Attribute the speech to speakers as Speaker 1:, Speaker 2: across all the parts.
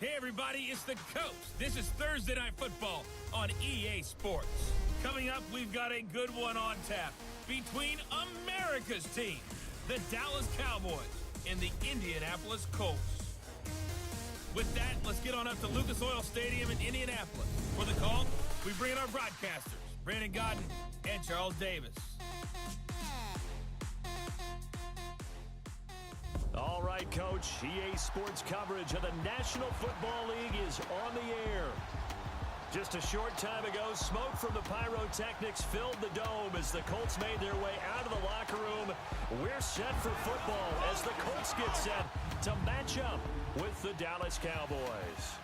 Speaker 1: Hey everybody, it's the Coach. This is Thursday Night Football on EA Sports. Coming up, we've got a good one on tap between America's team, the Dallas Cowboys, and the Indianapolis Colts. With that, let's get on up to Lucas Oil Stadium in Indianapolis. For the call, we bring in our broadcasters, Brandon Godden and Charles Davis.
Speaker 2: All right, Coach. EA Sports coverage of the National Football League is on the air. Just a short time ago, smoke from the pyrotechnics filled the dome as the Colts made their way out of the locker room. We're set for football as the Colts get set to match up with the Dallas Cowboys.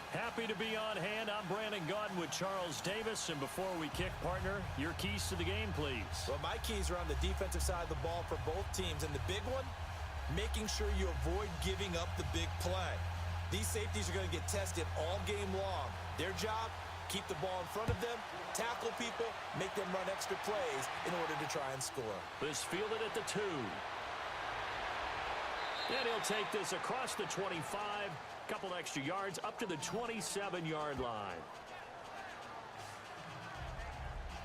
Speaker 2: Happy to be on hand. I'm Brandon Godden with Charles Davis. And before we kick, partner, your keys to the game, please.
Speaker 3: Well, my keys are on the defensive side of the ball for both teams. And the big one, making sure you avoid giving up the big play. These safeties are going to get tested all game long. Their job, keep the ball in front of them, tackle people, make them run extra plays in order to try and score.
Speaker 2: This fielded at the 2. And he'll take this across the 25. Couple extra yards up to the 27-yard line.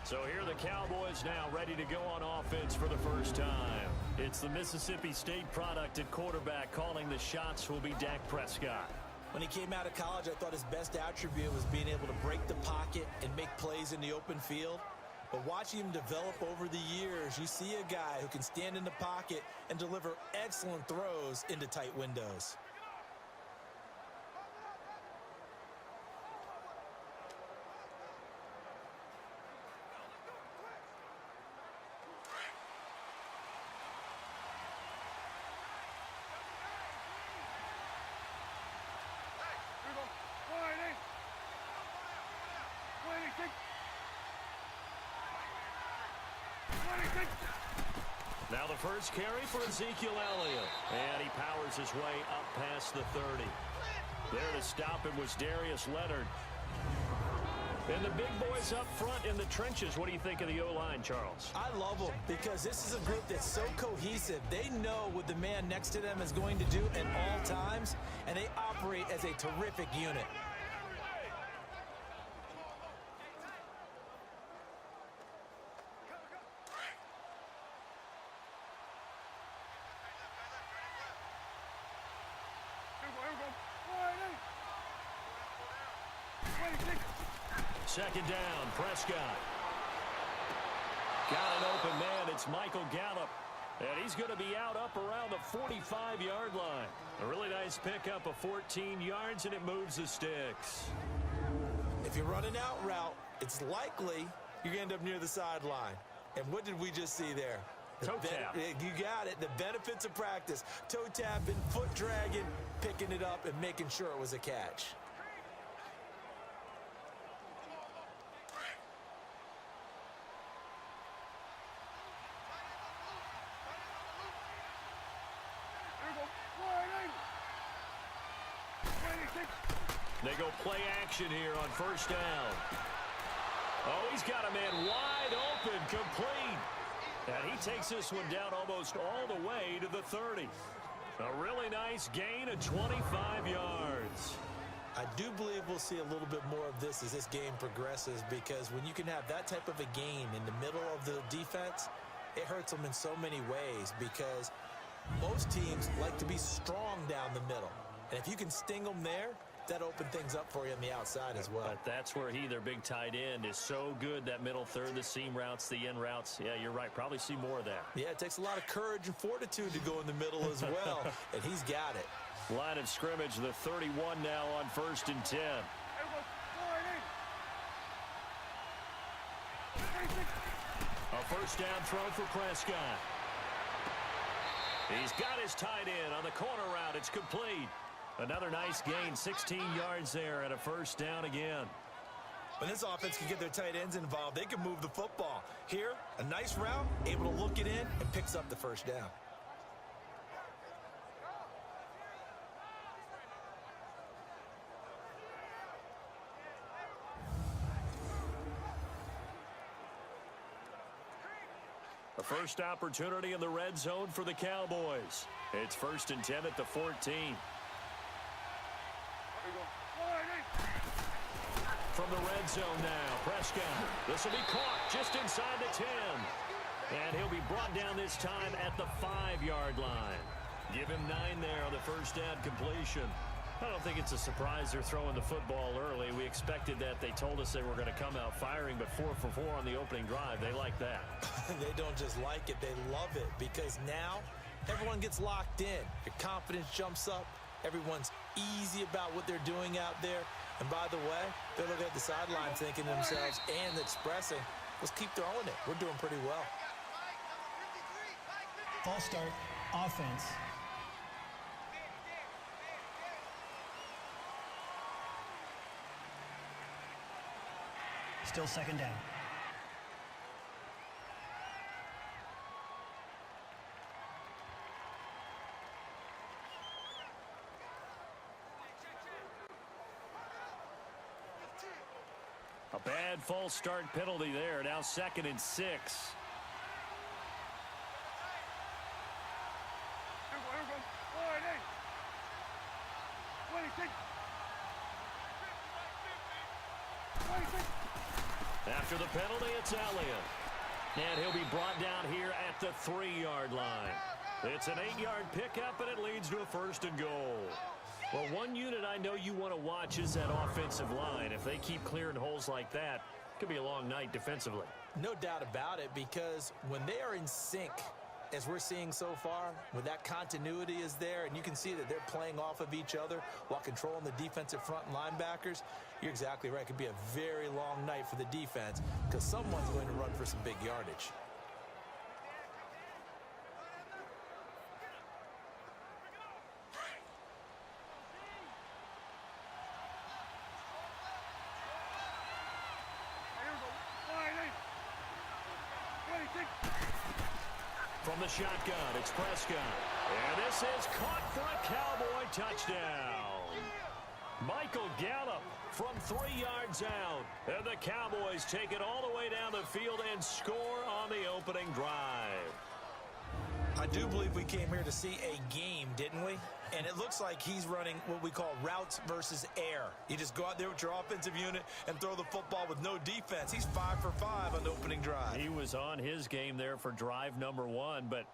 Speaker 2: So here the Cowboys now ready to go on offense for the first time. It's the Mississippi State product at quarterback. Calling the shots will be Dak Prescott.
Speaker 3: When he came out of college, I thought his best attribute was being able to break the pocket and make plays in the open field. But watching him develop over the years, you see a guy who can stand in the pocket and deliver excellent throws into tight windows.
Speaker 2: Now the first carry for Ezekiel Elliott. And he powers his way up past the 30. There to stop him was Darius Leonard. And the big boys up front in the trenches. What do you think of the O-line, Charles?
Speaker 3: I love them because this is a group that's so cohesive. They know what the man next to them is going to do at all times, and they operate as a terrific unit.
Speaker 2: Second down, Prescott. Got an open man. It's Michael Gallup. And he's going to be out up around the 45-yard line. A really nice pickup of 14 yards, and it moves the sticks.
Speaker 3: If you're running out route, it's likely you're going to end up near the sideline. And what did we just see there?
Speaker 2: Toe tap.
Speaker 3: You got it. The benefits of practice. Toe tapping, foot dragging, picking it up, and making sure it was a catch.
Speaker 2: They go play action here on first down. Oh, he's got a man wide open, complete. And he takes this one down almost all the way to the 30. A really nice gain of 25 yards.
Speaker 3: I do believe we'll see a little bit more of this as this game progresses, because when you can have that type of a gain in the middle of the defense, it hurts them in so many ways, because most teams like to be strong down the middle. And if you can sting them there, that opened things up for you on the outside as well.
Speaker 2: But that's where their big tight end, is so good. That middle third, the seam routes, the in routes. Yeah, you're right. Probably see more of that.
Speaker 3: Yeah, it takes a lot of courage and fortitude to go in the middle as well, and he's got it.
Speaker 2: Line of scrimmage, the 31 now on 1st and 10. A first down throw for Prescott. He's got his tight end on the corner route. It's complete. Another nice gain, 16 yards there, and a first down again.
Speaker 3: When this offense can get their tight ends involved, they can move the football. Here, a nice route, able to look it in, and picks up the first down.
Speaker 2: A first opportunity in the red zone for the Cowboys. It's 1st and 10 at the 14. From the red zone now, Prescott. This will be caught just inside the 10. And he'll be brought down this time at the 5-yard line. Give him 9 there on the first down completion. I don't think it's a surprise they're throwing the football early. We expected that. They told us they were going to come out firing, but 4 for 4 on the opening drive. They like that.
Speaker 3: They don't just like it, they love it, because now everyone gets locked in. Your confidence jumps up. Everyone's easy about what they're doing out there. And by the way, they're looking at the sideline thinking to themselves and expressing, let's keep throwing it. We're doing pretty well.
Speaker 4: False start, offense. Still second down.
Speaker 2: A bad false start penalty there. Now 2nd and 6. After the penalty, it's Elliott. And he'll be brought down here at the 3-yard line. It's an 8-yard pickup, and it leads to a 1st and goal. Well, one unit I know you want to watch is that offensive line. If they keep clearing holes like that, it could be a long night defensively.
Speaker 3: No doubt about it, because when they are in sync, as we're seeing so far, when that continuity is there, and you can see that they're playing off of each other while controlling the defensive front and linebackers, you're exactly right. It could be a very long night for the defense because someone's going to run for some big yardage.
Speaker 2: From the shotgun, it's Prescott. And this is caught for a Cowboy touchdown. Michael Gallup from 3 yards out. And the Cowboys take it all the way down the field and score on the opening drive.
Speaker 3: I do believe we came here to see a game, didn't we? And it looks like he's running what we call routes versus air. You just go out there with your offensive unit and throw the football with no defense. He's 5 for 5 on the opening drive.
Speaker 2: He was on his game there for drive number 1, but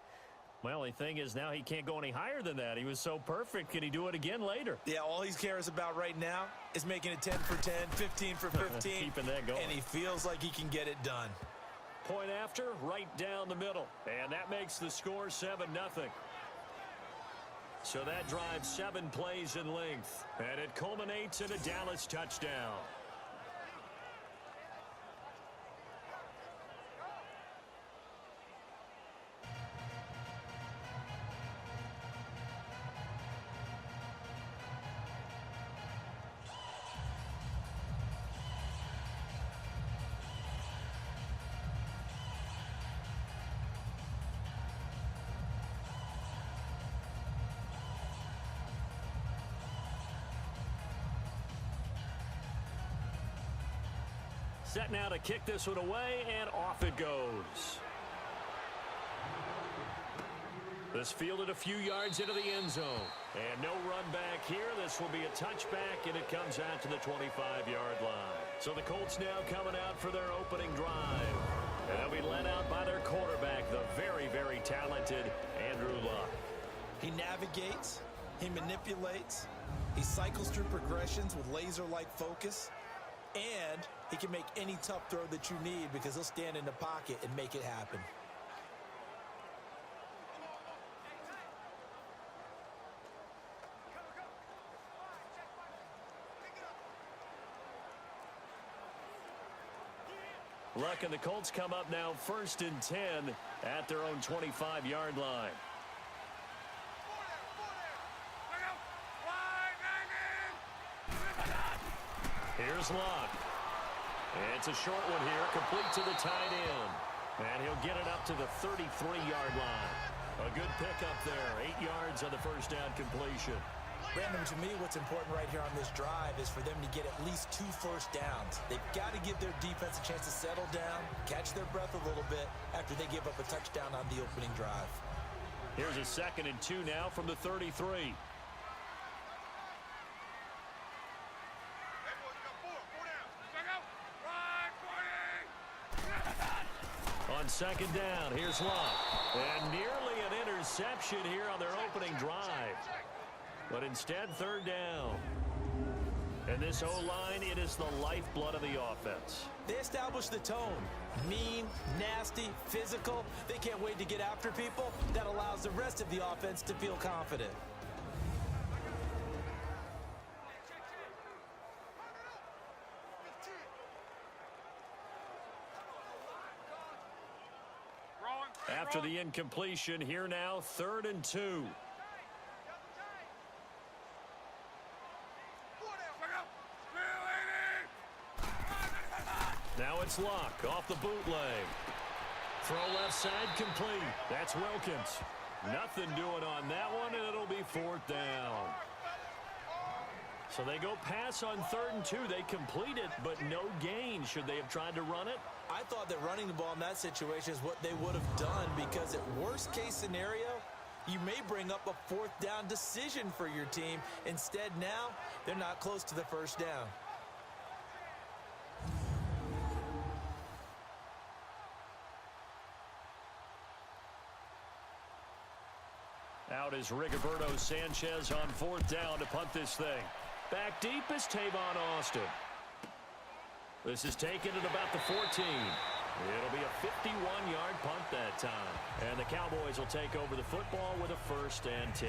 Speaker 2: my only thing is now he can't go any higher than that. He was so perfect. Can he do it again later?
Speaker 3: Yeah, all he cares about right now is making it 10 for 10, 15 for 15.
Speaker 2: Keeping that going.
Speaker 3: And he feels like he can get it done.
Speaker 2: Point after, right down the middle. And that makes the score 7-0. So that drives 7 plays in length. And it culminates in a Dallas touchdown. Set now to kick this one away, and off it goes. This fielded a few yards into the end zone. And no run back here. This will be a touchback, and it comes out to the 25-yard line. So the Colts now coming out for their opening drive. And they'll be led out by their quarterback, the very, very talented Andrew Luck.
Speaker 3: He navigates, he manipulates, he cycles through progressions with laser-like focus, and he can make any tough throw that you need because he'll stand in the pocket and make it happen.
Speaker 2: Luck and the Colts come up now 1st and 10 at their own 25-yard line. Here's Luck. It's a short one here, complete to the tight end. And he'll get it up to the 33-yard line. A good pickup there, 8 yards on the first down completion.
Speaker 3: Brandon, to me, what's important right here on this drive is for them to get at least 2 first downs. They've got to give their defense a chance to settle down, catch their breath a little bit after they give up a touchdown on the opening drive.
Speaker 2: Here's a 2nd and 2 now from the 33. second down, here's Luck. And nearly an interception here on their opening drive. But instead, third down. And this O-line, it is the lifeblood of the offense.
Speaker 3: They establish the tone. Mean, nasty, physical. They can't wait to get after people. That allows the rest of the offense to feel confident.
Speaker 2: After the incompletion, here now, 3rd and 2. Now it's Luck off the bootleg. Throw left side complete. That's Wilkins. Nothing doing on that one, and it'll be 4th down. So they go pass on 3rd and 2. They complete it, but no gain. Should they have tried to run it?
Speaker 3: I thought that running the ball in that situation is what they would have done, because at worst case scenario, you may bring up a 4th down decision for your team. Instead now, they're not close to the 1st down.
Speaker 2: Out is Rigoberto Sanchez on 4th down to punt this thing. Back deep is Tavon Austin. This is taken at about the 14. It'll be a 51-yard punt that time. And the Cowboys will take over the football with a 1st and 10.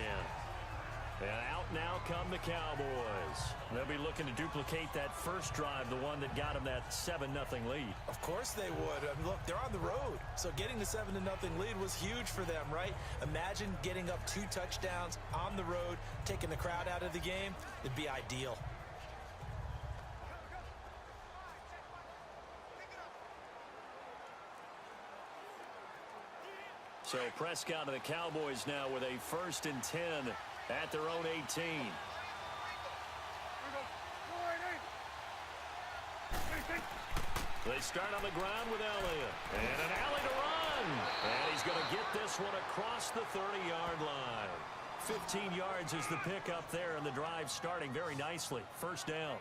Speaker 2: And out now come the Cowboys. They'll be looking to duplicate that first drive, the one that got them that 7-0 lead.
Speaker 3: Of course they would. I mean, look, they're on the road. So getting the 7-0 lead was huge for them, right? Imagine getting up 2 touchdowns on the road, taking the crowd out of the game. It'd be ideal.
Speaker 2: So Prescott of the Cowboys now with a 1st and 10 at their own 18. They start on the ground with Elliott. And an alley to run. And he's going to get this one across the 30-yard line. 15 yards is the pickup there, and the drive starting very nicely. 1st down.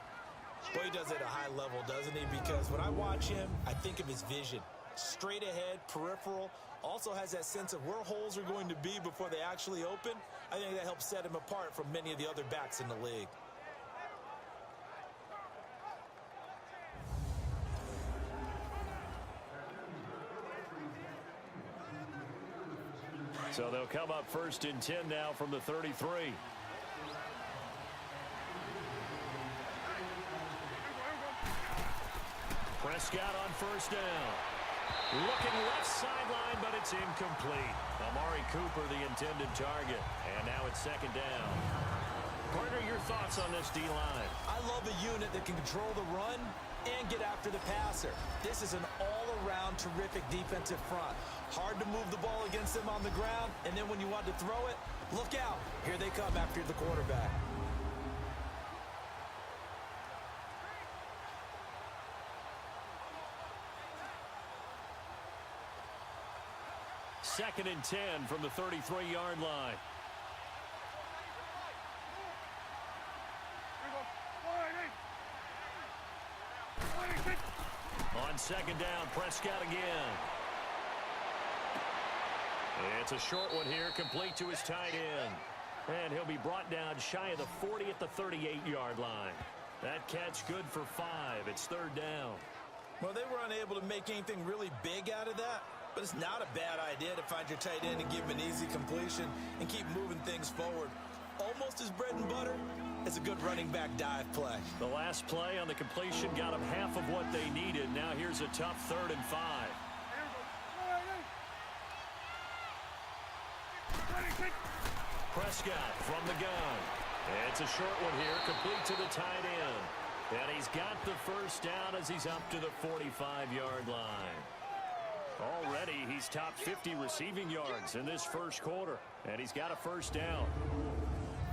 Speaker 3: Boy, he does it at a high level, doesn't he? Because when I watch him, I think of his vision. Straight ahead, peripheral. Also has that sense of where holes are going to be before they actually open. I think that helps set him apart from many of the other backs in the league.
Speaker 2: So they'll come up 1st and 10 now from the 33. Prescott on 1st down. Looking left sideline, but it's incomplete. Amari Cooper, the intended target. And now it's 2nd down. Partner, your thoughts on this D-line?
Speaker 3: I love a unit that can control the run and get after the passer. This is an all-around terrific defensive front. Hard to move the ball against them on the ground, and then when you want to throw it, look out. Here they come after the quarterback.
Speaker 2: Second and 10 from the 33-yard line. On 2nd down, Prescott again. It's a short one here, complete to his tight end. And he'll be brought down shy of the 40 at the 38-yard line. That catch good for 5. It's 3rd down.
Speaker 3: Well, they were unable to make anything really big out of that. But it's not a bad idea to find your tight end and give him an easy completion and keep moving things forward. Almost as bread and butter as a good running back dive play.
Speaker 2: The last play on the completion got them half of what they needed. Now here's a tough 3rd and 5. Prescott from the gun. It's a short one here, complete to the tight end. And he's got the 1st down as he's up to the 45-yard line. Already, he's topped 50 receiving yards in this 1st quarter, and he's got a 1st down.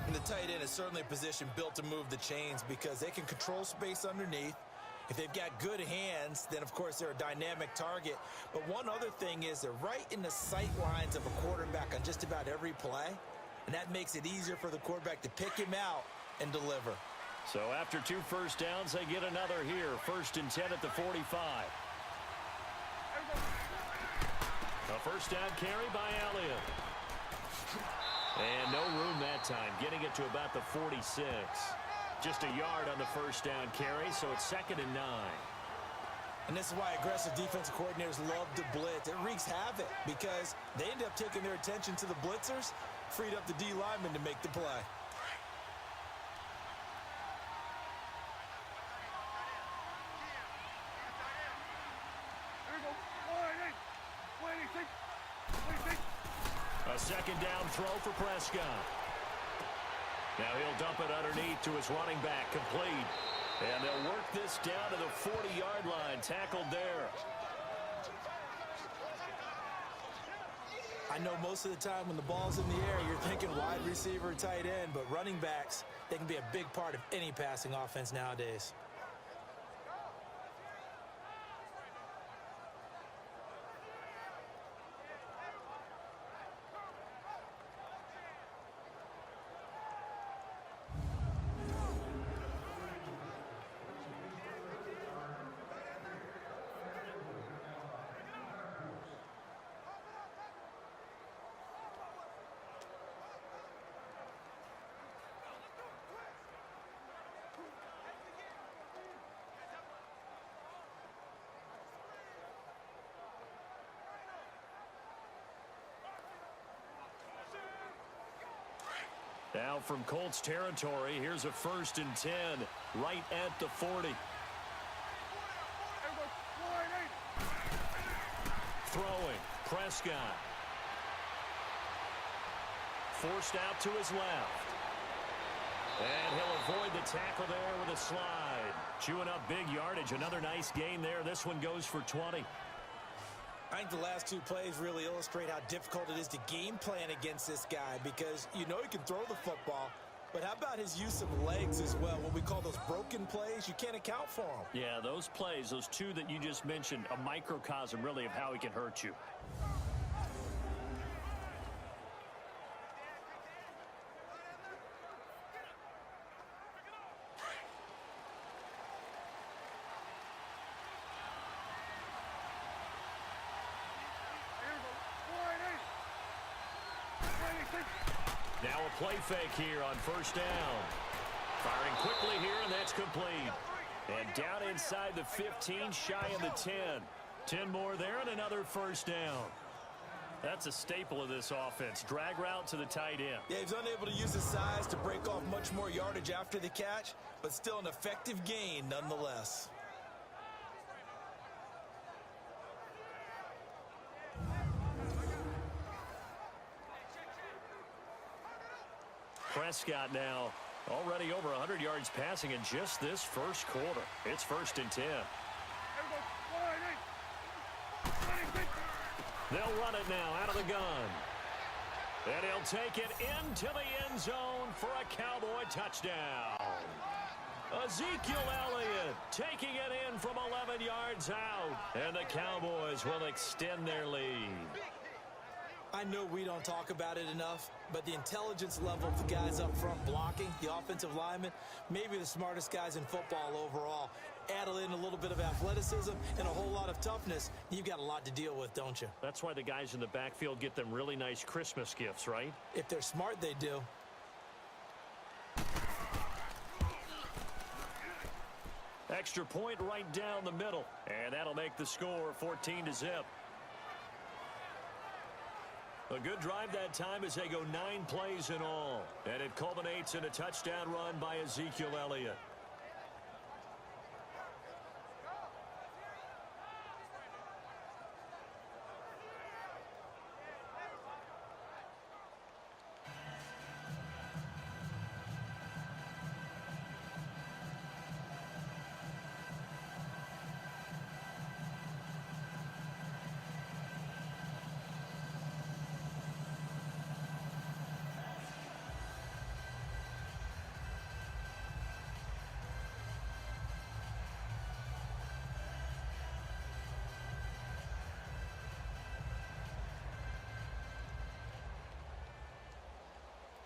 Speaker 3: And the tight end is certainly a position built to move the chains because they can control space underneath. If they've got good hands, then, of course, they're a dynamic target. But one other thing is they're right in the sight lines of a quarterback on just about every play, and that makes it easier for the quarterback to pick him out and deliver.
Speaker 2: So after 2 1st downs, they get another here. 1st and 10 at the 45. A first down carry by Elliott. And no room that time, getting it to about the 46. Just a yard on the first down carry, so it's 2nd and 9.
Speaker 3: And this is why aggressive defensive coordinators love to blitz. It wreaks havoc because they end up taking their attention to the blitzers, freed up the D lineman to make the play.
Speaker 2: A second down throw for Prescott. Now he'll dump it underneath to his running back, complete. And they'll work this down to the 40-yard line, tackled there.
Speaker 3: I know most of the time when the ball's in the air, you're thinking wide receiver, tight end, but running backs, they can be a big part of any passing offense nowadays.
Speaker 2: Now from Colts territory, here's a 1st and 10, right at the 40. Throwing, Prescott. Forced out to his left. And he'll avoid the tackle there with a slide. Chewing up big yardage, another nice gain there. This one goes for 20.
Speaker 3: I think the last 2 plays really illustrate how difficult it is to game plan against this guy because you know he can throw the football, but how about his use of legs as well? What we call those broken plays, you can't account for them.
Speaker 2: Yeah, those plays, those 2 that you just mentioned, a microcosm really of how he can hurt you. Now a play fake here on 1st down. Firing quickly here, and that's complete. And down inside the 15, shy of the 10. 10 more there and another 1st down. That's a staple of this offense. Drag route to the tight end.
Speaker 3: Yeah, he's unable to use his size to break off much more yardage after the catch, but still an effective gain nonetheless.
Speaker 2: Prescott now already over 100 yards passing in just this first quarter. It's 1st and 10. They'll run it now out of the gun. And he'll take it into the end zone for a Cowboy touchdown. Ezekiel Elliott taking it in from 11 yards out. And the Cowboys will extend their lead.
Speaker 3: I know we don't talk about it enough, but the intelligence level of the guys up front blocking, the offensive linemen, maybe the smartest guys in football overall. Add in a little bit of athleticism and a whole lot of toughness, you've got a lot to deal with, don't you?
Speaker 2: That's why the guys in the backfield get them really nice Christmas gifts, right?
Speaker 3: If they're smart, they do.
Speaker 2: Extra point right down the middle, and that'll make the score 14-0. A good drive that time as they go 9 plays in all. And it culminates in a touchdown run by Ezekiel Elliott.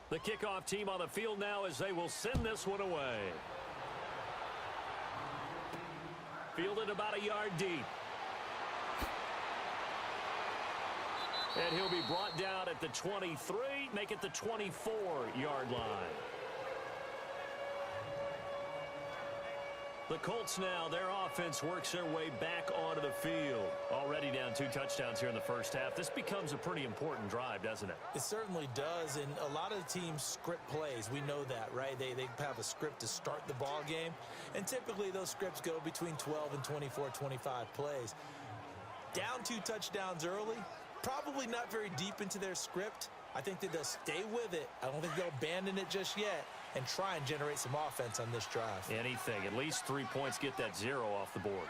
Speaker 2: The kickoff team on the field now as they will send this one away. Fielded about a yard deep. And he'll be brought down at the 23, make it the 24-yard line. The Colts now, their offense works their way back onto the field. Already down 2 touchdowns here in the first half. This becomes a pretty important drive, doesn't it?
Speaker 3: It certainly does, and a lot of the teams script plays. We know that, right? They have a script to start the ball game, and typically those scripts go between 12 and 24, 25 plays. Down 2 touchdowns early, probably not very deep into their script. I think that they'll stay with it. I don't think they'll abandon it just yet and try and generate some offense on this drive.
Speaker 2: Anything. At least 3 points, get that 0 off the board.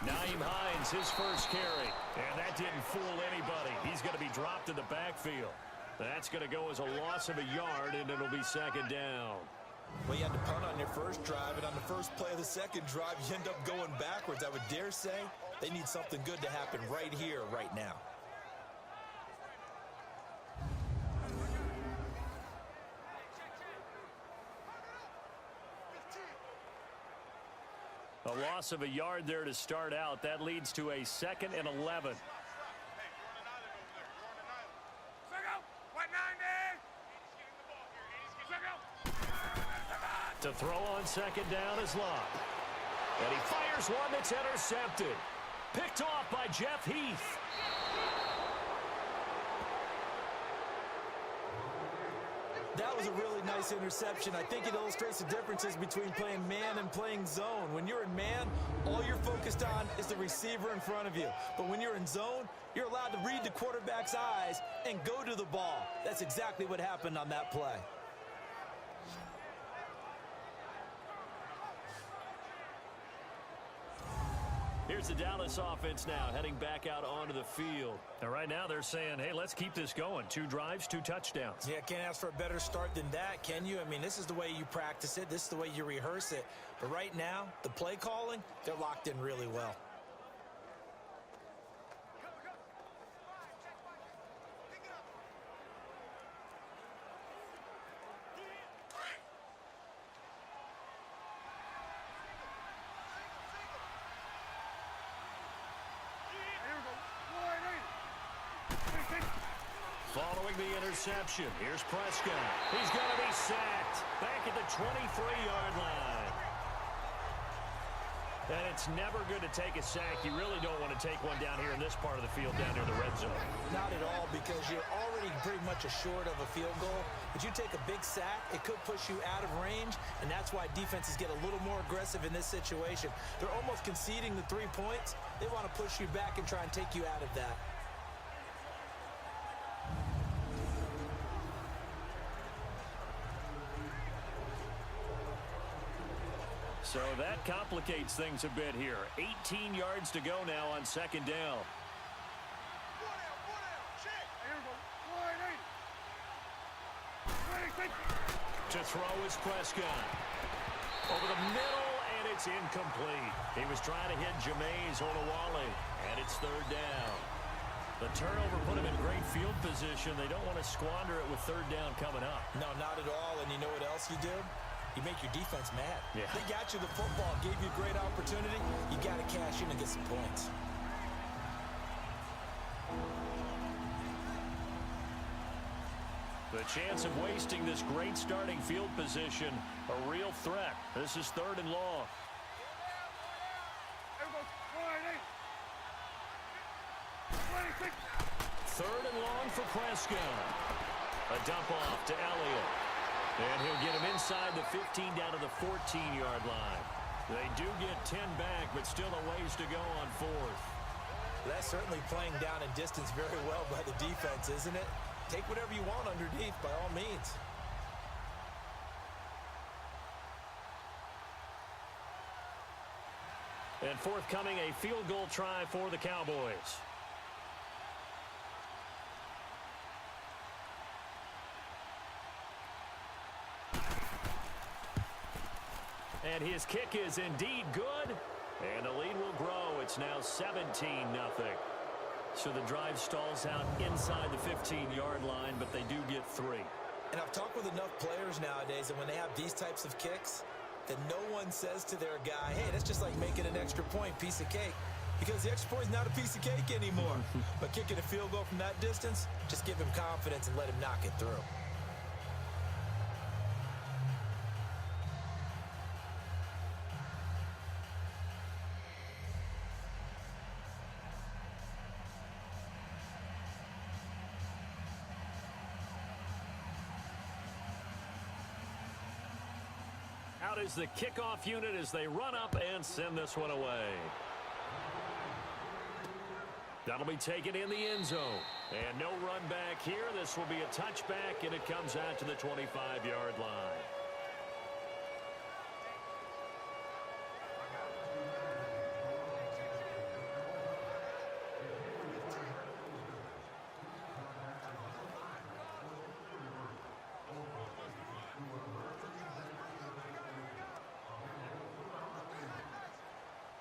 Speaker 2: Nyheim Hines, his first carry. And that didn't fool anybody. He's going to be dropped in the backfield. That's going to go as a loss of a yard, and it'll be second down.
Speaker 3: Well, you had to punt on your first drive, and on the first play of the second drive, you end up going backwards. I would dare say they need something good to happen right here, right now.
Speaker 2: A loss of a yard there to start out. That leads to a 2nd and 11. To throw on second down is Locke. And he fires one that's intercepted. Picked off by Jeff Heath.
Speaker 3: That was a really nice interception. I think it illustrates the differences between playing man and playing zone. When you're in man, all you're focused on is the receiver in front of you. But when you're in zone, you're allowed to read the quarterback's eyes and go to the ball. That's exactly what happened on that play.
Speaker 2: Here's the Dallas offense now, heading back out onto the field. And right now they're saying, hey, let's keep this going. 2 drives, 2 touchdowns.
Speaker 3: Yeah, can't ask for a better start than that, can you? I mean, this is the way you practice it. This is the way you rehearse it. But right now, the play calling, they're locked in really well.
Speaker 2: Following the interception, here's Prescott. He's going to be sacked back at the 23-yard line. And it's never good to take a sack. You really don't want to take one down here in this part of the field, down near the red zone.
Speaker 3: Not at all, because you're already pretty much assured of a field goal. But you take a big sack, it could push you out of range, and that's why defenses get a little more aggressive in this situation. They're almost conceding the 3 points. They want to push you back and try and take you out of that.
Speaker 2: So that complicates things a bit here. 18 yards to go now on second down. To throw is Prescott. Over the middle, and it's incomplete. He was trying to hit Jameis Olawale, and it's third down. The turnover put him in great field position. They don't want to squander it with third down coming up.
Speaker 3: No, not at all. And you know what else you do? You make your defense mad.
Speaker 2: Yeah.
Speaker 3: They got you the football, gave you a great opportunity. You got to cash in and get some points.
Speaker 2: The chance of wasting this great starting field position, a real threat. This is 3rd and long. Third and long for Prescott. A dump off to Elliott. And he'll get him inside the 15 down to the 14-yard line. They do get 10 back, but still a ways to go on 4th.
Speaker 3: That's certainly playing down in distance very well by the defense, isn't it? Take whatever you want underneath, by all means.
Speaker 2: And forthcoming, a field goal try for the Cowboys. And his kick is indeed good. And the lead will grow. It's now 17-0. So the drive stalls out inside the 15-yard line, but they do get 3.
Speaker 3: And I've talked with enough players nowadays, and when they have these types of kicks, that no one says to their guy, hey, that's just like making an extra point, piece of cake. because the extra point is not a piece of cake anymore. But kicking a field goal from that distance, just give him confidence and let him knock it through.
Speaker 2: Out is the kickoff unit as they run up and send this one away. That'll be taken in the end zone. And no run back here. This will be a touchback, and it comes out to the 25-yard line.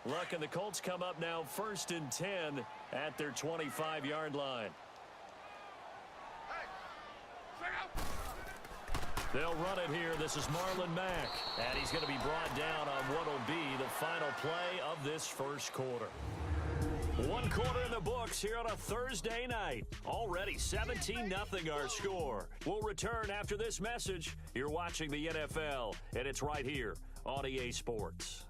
Speaker 2: Look, and the Colts come up now 1st and 10 at their 25-yard line. They'll run it here. This is Marlon Mack, and he's going to be brought down on what will be the final play of this first quarter. 1 quarter in the books here on a Thursday night. Already 17-0 our score. We'll return after this message. You're watching the NFL, and it's right here on EA Sports.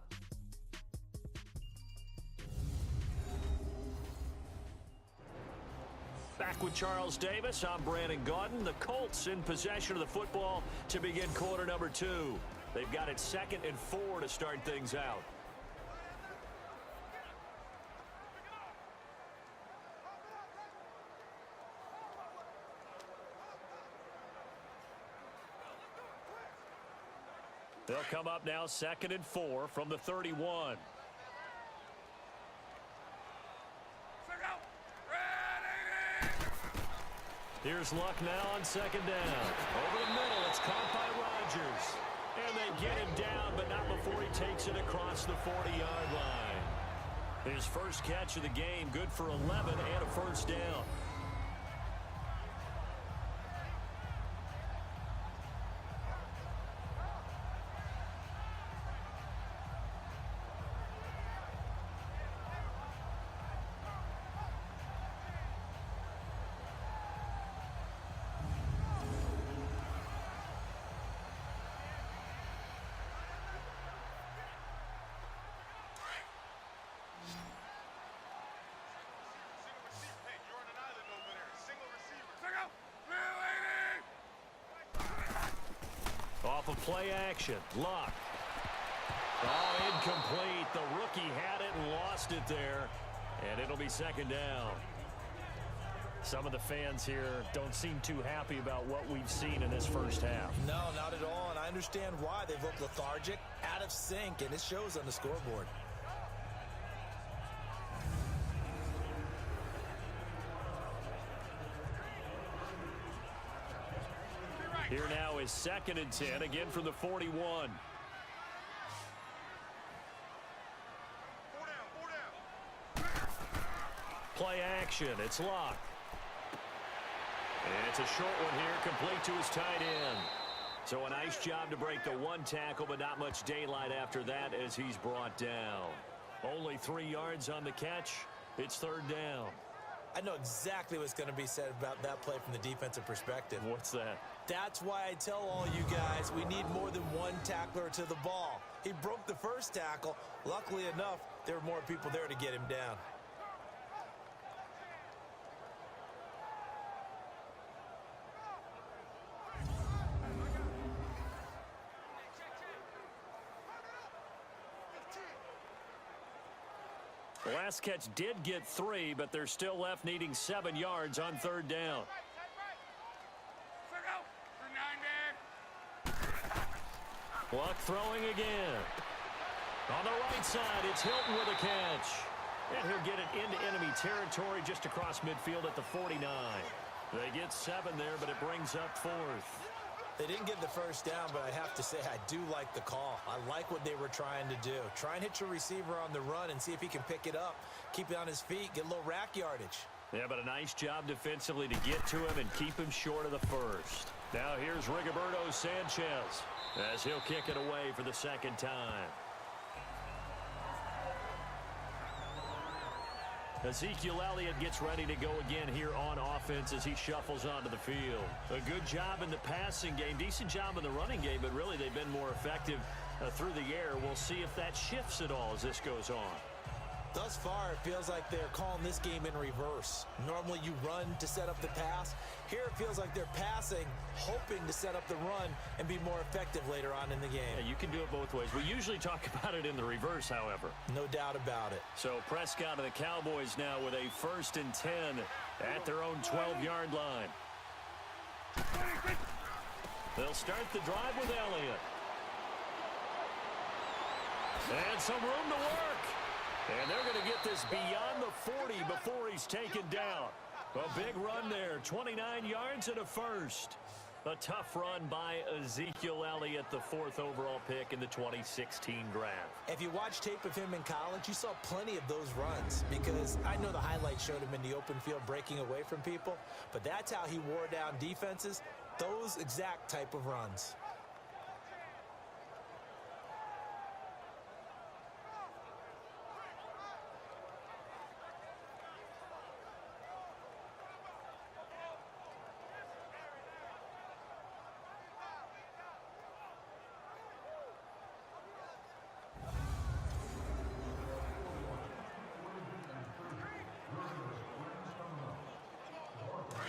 Speaker 2: Back with Charles Davis, I'm Brandon Gaudin. The Colts in possession of the football to begin quarter number 2. They've got it 2nd and 4 to start things out. They'll come up now 2nd and 4 from the 31. Here's Luck now on 2nd down. Over the middle, it's caught by Rodgers. And they get him down, but not before he takes it across the 40-yard line. His first catch of the game, good for 11 and a first down. Off of play action, Luck. Oh, incomplete. The rookie had it and lost it there. And it'll be 2nd down. Some of the fans here don't seem too happy about what we've seen in this first half.
Speaker 3: No, not at all. And I understand why. They've looked lethargic, out of sync, and it shows on the scoreboard.
Speaker 2: Here now is 2nd and 10, again from the 41. Play action, it's Luck. And it's a short one here, complete to his tight end. So a nice job to break the 1 tackle, but not much daylight after that as he's brought down. Only 3 yards on the catch. It's 3rd down.
Speaker 3: I know exactly what's going to be said about that play from the defensive perspective.
Speaker 2: What's that?
Speaker 3: That's why I tell all you guys we need more than 1 tackler to the ball. He broke the first tackle. Luckily enough, there were more people there to get him down.
Speaker 2: The last catch did get 3, but they're still left needing 7 yards on 3rd down. Luck throwing again. On the right side, it's Hilton with a catch. And he'll get it into enemy territory just across midfield at the 49. They get 7 there, but it brings up 4th.
Speaker 3: They didn't get the first down, but I have to say I do like the call. I like what they were trying to do. Try and hit your receiver on the run and see if he can pick it up. Keep it on his feet, get a little rack yardage.
Speaker 2: Yeah, but a nice job defensively to get to him and keep him short of the first. Now here's Rigoberto Sanchez as he'll kick it away for the 2nd time. Ezekiel Elliott gets ready to go again here on offense as he shuffles onto the field. A good job in the passing game, decent job in the running game, but really they've been more effective through the air. We'll see if that shifts at all as this goes on.
Speaker 3: Thus far, it feels like they're calling this game in reverse. Normally you run to set up the pass. Here it feels like they're passing, hoping to set up the run and be more effective later on in the game.
Speaker 2: Yeah, you can do it both ways. We usually talk about it in the reverse, however.
Speaker 3: No doubt about it.
Speaker 2: So Prescott and the Cowboys now with a 1st and 10 at their own 12-yard line. They'll start the drive with Elliott. And some room to work. And they're going to get this beyond the 40 before he's taken down. A big run there, 29 yards and a first. A tough run by Ezekiel Elliott, the 4th overall pick in the 2016 draft.
Speaker 3: If you watch tape of him in college, you saw plenty of those runs because I know the highlights showed him in the open field breaking away from people, but that's how he wore down defenses, those exact type of runs.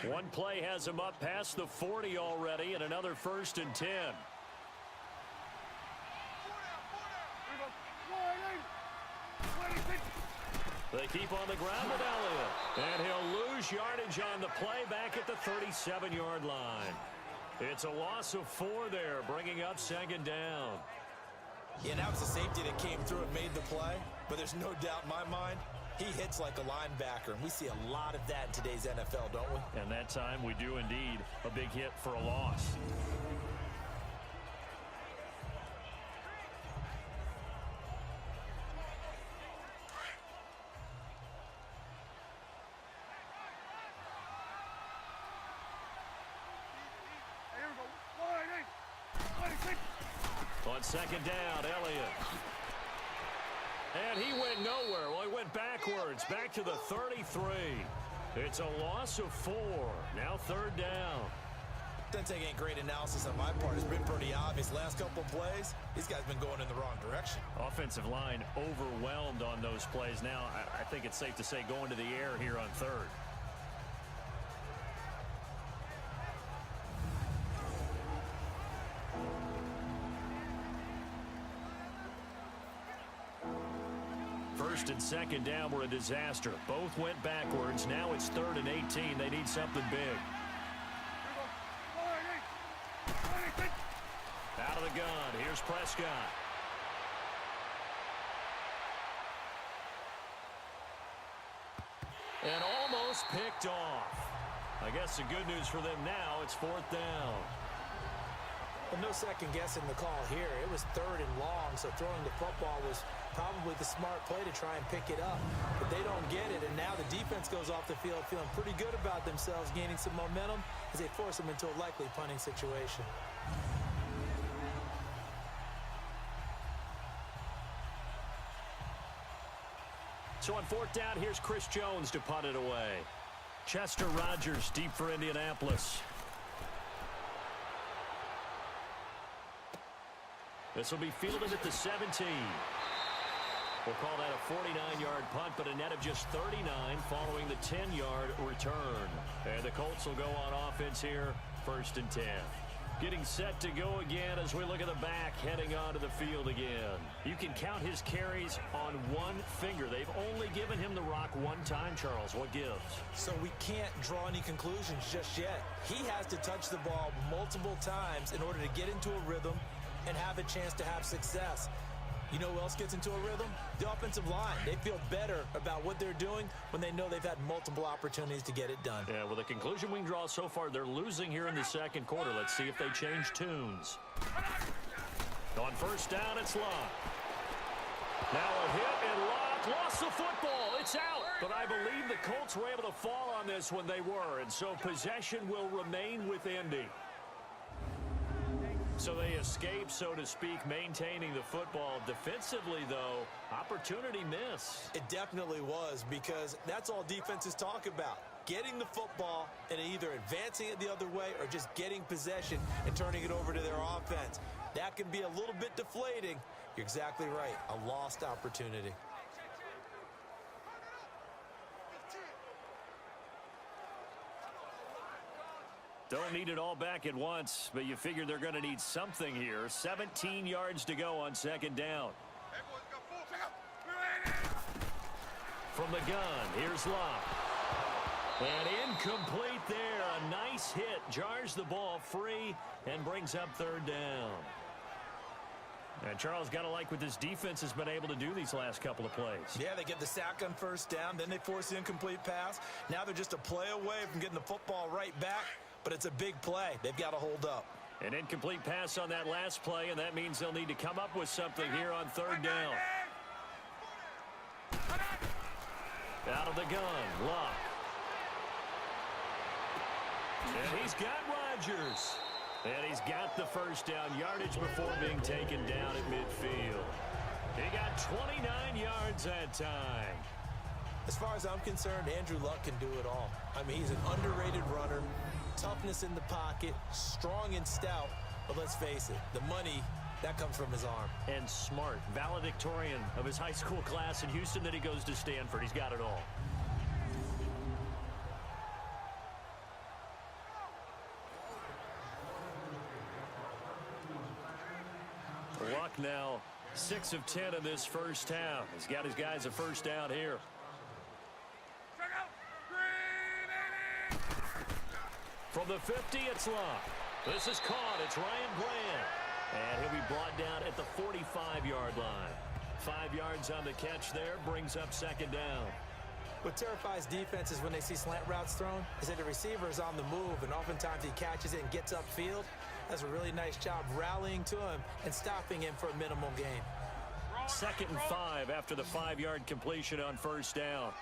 Speaker 2: One play has him up past the 40 already, and another 1st and 10. They keep on the ground with Elliott, and he'll lose yardage on the play back at the 37-yard line. It's a loss of 4 there, bringing up 2nd down.
Speaker 3: Yeah, that was the safety that came through and made the play, but there's no doubt in my mind, he hits like a linebacker, and we see a lot of that in today's NFL, don't we?
Speaker 2: And that time we do indeed a big hit for a loss. On 2nd down, Elliott. And he went nowhere. Well, he went backwards, back to the 33. It's a loss of 4. Now 3rd down.
Speaker 3: Doesn't take any great analysis on my part. It's been pretty obvious. Last couple plays, these guys been going in the wrong direction.
Speaker 2: Offensive line overwhelmed on those plays. Now, I think it's safe to say going to the air here on 3rd. First and 2nd down were a disaster. Both went backwards. Now it's 3rd and 18. They need something big. Out of the gun. Here's Prescott. And almost picked off. I guess the good news for them now, it's 4th down.
Speaker 3: But no second guessing the call here. It was 3rd and long, so throwing the football was probably the smart play to try and pick it up. But they don't get it, and now the defense goes off the field feeling pretty good about themselves, gaining some momentum as they force them into a likely punting situation.
Speaker 2: So on 4th down, here's Chris Jones to punt it away. Chester Rogers deep for Indianapolis. This will be fielded at the 17. We'll call that a 49-yard punt, but a net of just 39 following the 10-yard return. And the Colts will go on offense here, 1st and 10. Getting set to go again as we look at the back, heading onto the field again. You can count his carries on one finger. They've only given him the rock one time, Charles. What gives?
Speaker 3: So we can't draw any conclusions just yet. He has to touch the ball multiple times in order to get into a rhythm and have a chance to have success. You know who else gets into a rhythm? The offensive line. They feel better about what they're doing when they know they've had multiple opportunities to get it done.
Speaker 2: Yeah, well, the conclusion we can draw so far, they're losing here in the 2nd quarter. Let's see if they change tunes. On 1st down, it's Locke. Now a hit and Locke lost the football. It's out. But I believe the Colts were able to fall on this when they were, and so possession will remain with Indy. So they escape, so to speak, maintaining the football. Defensively, though, opportunity miss.
Speaker 3: It definitely was, because that's all defenses talk about. Getting the football and either advancing it the other way or just getting possession and turning it over to their offense. That can be a little bit deflating. You're exactly right. A lost opportunity.
Speaker 2: Don't need it all back at once, but you figure they're going to need something here. 17 yards to go on second down. From the gun, here's Locke. And incomplete there. A nice hit. Jars the ball free and brings up third down. And Charles, got to like what this defense has been able to do these last couple of plays.
Speaker 3: Yeah, they get the sack on first down, then they force the incomplete pass. Now they're just a play away from getting the football right back, but it's a big play. They've got to hold up.
Speaker 2: An incomplete pass on that last play, and that means they'll need to come up with something here on third down. Out of the gun, Locke. And he's got Rodgers. And he's got the first down yardage before being taken down at midfield. He got 29 yards that time.
Speaker 3: As far as I'm concerned, Andrew Luck can do it all. I mean, he's an underrated runner, toughness in the pocket, strong and stout. But let's face it, the money, that comes from his arm.
Speaker 2: And smart, valedictorian of his high school class in Houston, then he goes to Stanford. He's got it all. Luck now 6 of 10 in this first half. He's got his guys a first down here. From the 50, it's Locke. This is caught. It's Ryan Grant. And he'll be brought down at the 45-yard line. 5 yards on the catch there, brings up second down.
Speaker 3: What terrifies defenses when they see slant routes thrown is that the receiver is on the move, and oftentimes he catches it and gets upfield. Does a really nice job rallying to him and stopping him for a minimal gain.
Speaker 2: 2nd and 5 after the 5-yard completion on first down.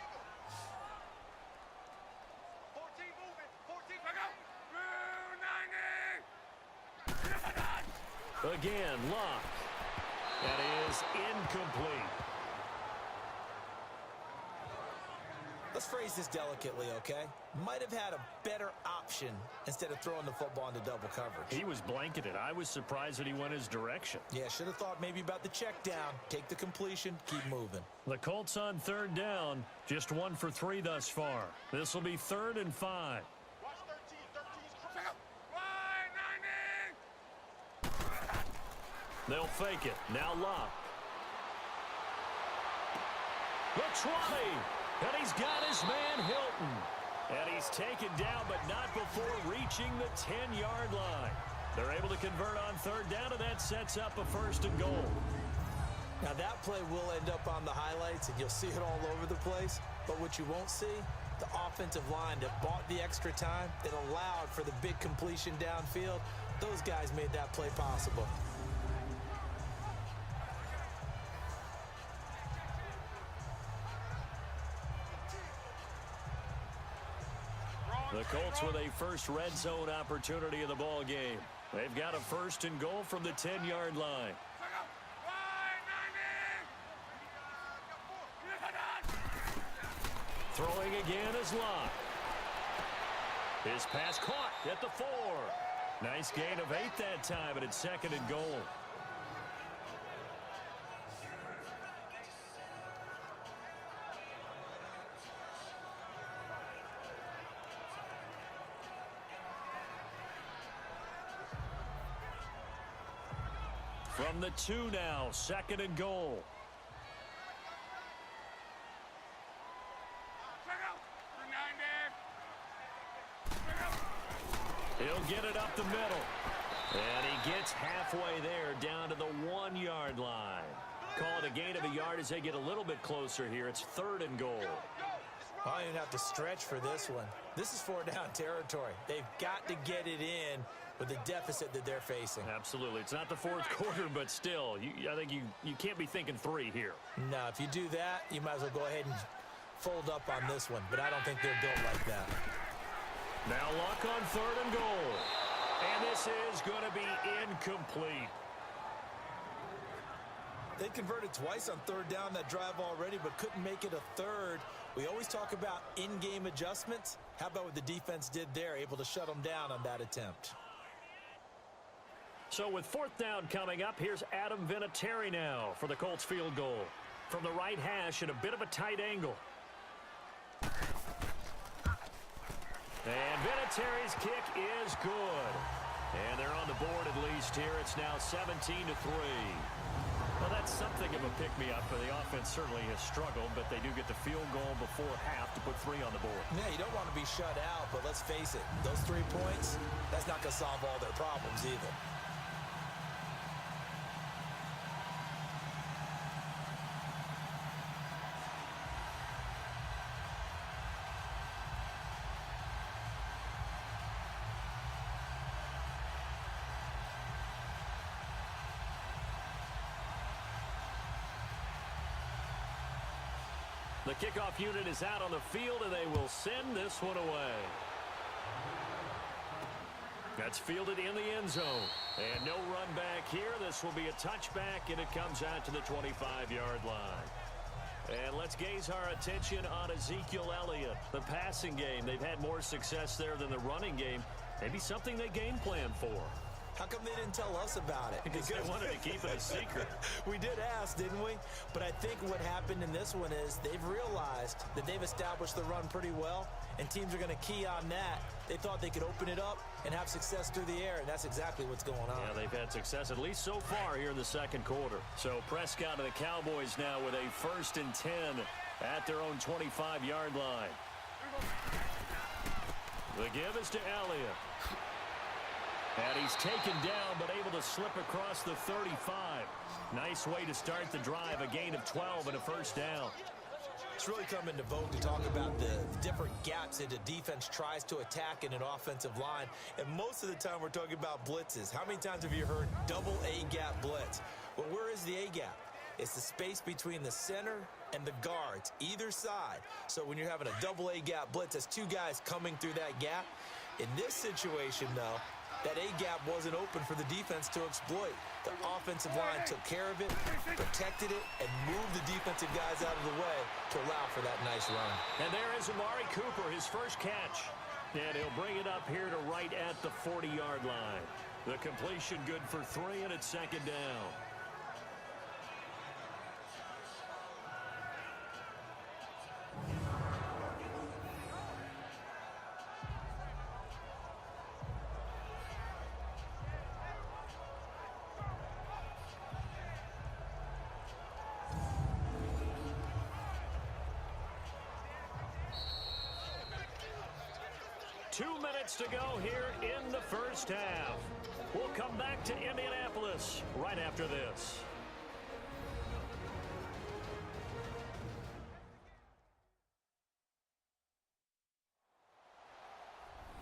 Speaker 2: Again, Locke. That is incomplete.
Speaker 3: Let's phrase this delicately, okay? Might have had a better option instead of throwing the football into double coverage.
Speaker 2: He was blanketed. I was surprised that he went his direction.
Speaker 3: Yeah, should have thought maybe about the check down. Take the completion, keep moving.
Speaker 2: The Colts on third down, just 1 for 3 thus far. This will be 3rd and 5. They'll fake it. Now Locke. The 20. And he's got his man Hilton. And he's taken down, but not before reaching the 10-yard line. They're able to convert on third down, and that sets up a 1st and goal.
Speaker 3: Now that play will end up on the highlights, and you'll see it all over the place. But what you won't see, the offensive line that bought the extra time, that allowed for the big completion downfield, those guys made that play possible.
Speaker 2: The Colts with a first red zone opportunity in the ball game. They've got a 1st and goal from the 10-yard line. Throwing again is Locke. His pass caught at the 4. Nice gain of 8 that time, and it's 2nd and goal. From the 2 now, 2nd and goal. He'll get it up the middle. And he gets halfway there down to the 1-yard line. Call it a gain of a yard as they get a little bit closer here. It's 3rd and goal.
Speaker 3: I don't even have to stretch for this one. This is 4-down territory. They've got to get it in with the deficit that they're facing.
Speaker 2: Absolutely. It's not the 4th quarter, but still, I think you can't be thinking 3 here.
Speaker 3: No, if you do that, you might as well go ahead and fold up on this one. But I don't think they're built like that.
Speaker 2: Now Luck on 3rd and goal. And this This is going to be incomplete.
Speaker 3: They converted twice on third down that drive already, but couldn't make it a third. We always talk about in-game adjustments. How about what the defense did there, able to shut them down on that attempt?
Speaker 2: So with fourth down coming up, here's Adam Vinatieri now for the Colts field goal. From the right hash at a bit of a tight angle. And Vinatieri's kick is good. And they're on the board at least here. It's now 17-3. Well, that's something of a pick-me-up, but the offense certainly has struggled, but they do get the field goal before half to put 3 on the board.
Speaker 3: Yeah, you don't want to be shut out, but let's face it, those 3 points, that's not going to solve all their problems either.
Speaker 2: The kickoff unit is out on the field, and they will send this one away. That's fielded in the end zone. And no run back here. This will be a touchback, and it comes out to the 25-yard line. And let's gaze our attention on Ezekiel Elliott. The passing game, they've had more success there than the running game. Maybe something they game plan for.
Speaker 3: How come they didn't tell us about it?
Speaker 2: Because they wanted to keep it a secret.
Speaker 3: We did ask, didn't we? But I think what happened in this one is they've realized that they've established the run pretty well, and teams are going to key on that. They thought they could open it up and have success through the air, and that's exactly what's going on.
Speaker 2: Yeah, they've had success at least so far here in the second quarter. So Prescott and the Cowboys now with a 1st and 10 at their own 25-yard line. The give is to Elliott. And he's taken down, but able to slip across the 35. Nice way to start the drive, a gain of 12 and a 1st down.
Speaker 3: It's really come into vogue to talk about the different gaps that a defense tries to attack in an offensive line. And most of the time we're talking about blitzes. How many times have you heard double A-gap blitz? Well, where is the A-gap? It's the space between the center and the guards, either side. So when you're having a double A-gap blitz, that's 2 guys coming through that gap. In this situation, though, that A-gap wasn't open for the defense to exploit. The offensive line took care of it, protected it, and moved the defensive guys out of the way to allow for that nice run.
Speaker 2: And there is Amari Cooper, his first catch. And he'll bring it up here to right at the 40-yard line. The completion good for 3, and it's 2nd down. To go here in the first half. We'll come back to Indianapolis right after this.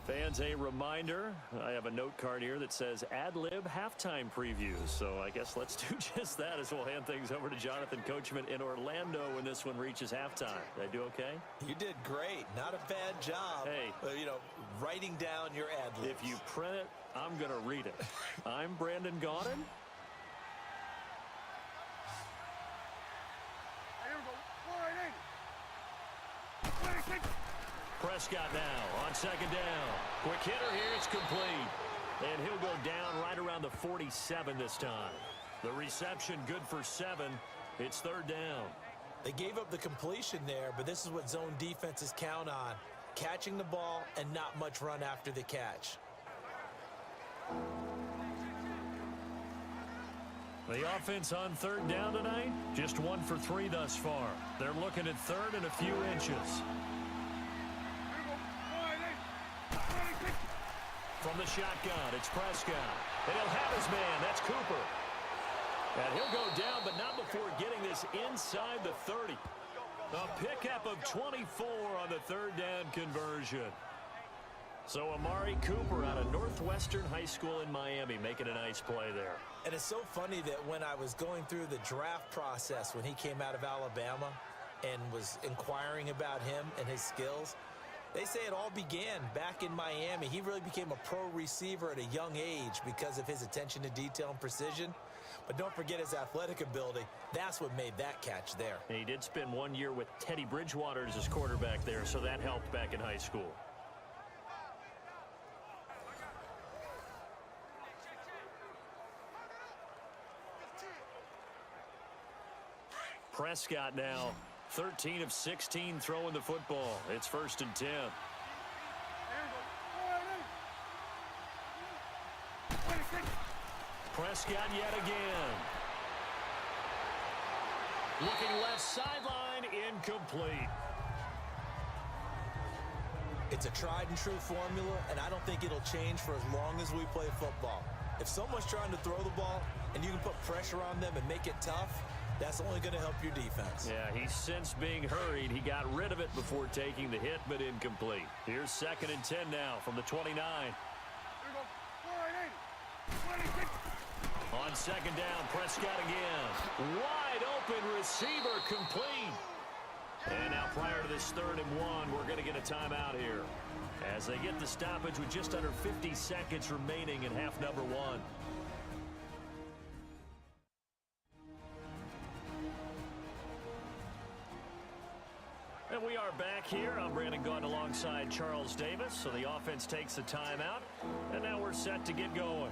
Speaker 2: Fans, a reminder, I have a note card here that says ad-lib halftime previews. So I guess let's do just that as we'll hand things over to Jonathan Coachman in Orlando when this one reaches halftime. Did I do okay?
Speaker 3: You did great. Not a bad job.
Speaker 2: Hey.
Speaker 3: Writing down your ad-libs.
Speaker 2: If you print it, I'm going to read it. I'm Brandon Gaudin. Prescott now on 2nd down. Quick hitter here, it's complete. And he'll go down right around the 47 this time. The reception good for 7. It's 3rd down.
Speaker 3: They gave up the completion there, but this is what zone defenses count on. Catching the ball and not much run after the catch.
Speaker 2: The offense on 3rd down tonight, just 1 for 3 thus far. They're looking at 3rd and a few inches. From the shotgun, it's Prescott. And he'll have his man. That's Cooper. And he'll go down, but not before getting this inside the 30. A pickup of 24 on the 3rd down conversion. So Amari Cooper out of Northwestern High School in Miami making a nice play there.
Speaker 3: And it's so funny that when I was going through the draft process when he came out of Alabama and was inquiring about him and his skills, They say it all began back in Miami. He really became a pro receiver at a young age because of his attention to detail and precision. But don't forget his athletic ability. That's what made that catch there.
Speaker 2: And he did spend 1 year with Teddy Bridgewater as his quarterback there, so that helped back in high school. Prescott now 13 of 16 throwing the football. It's 1st and 10. Prescott yet again. Looking left sideline, incomplete.
Speaker 3: It's a tried and true formula, and I don't think it'll change for as long as we play football. If someone's trying to throw the ball and you can put pressure on them and make it tough, that's only going to help your defense.
Speaker 2: Yeah, he's since being hurried. He got rid of it before taking the hit, but incomplete. Here's 2nd and 10 now from the 29. On 2nd down, Prescott again. Wide open receiver, complete. And now prior to this 3rd and 1, we're going to get a timeout here as they get the stoppage with just under 50 seconds remaining in half number 1. And we are back here. I'm Brandon Gaudin alongside Charles Davis. So the offense takes a timeout, and now we're set to get going.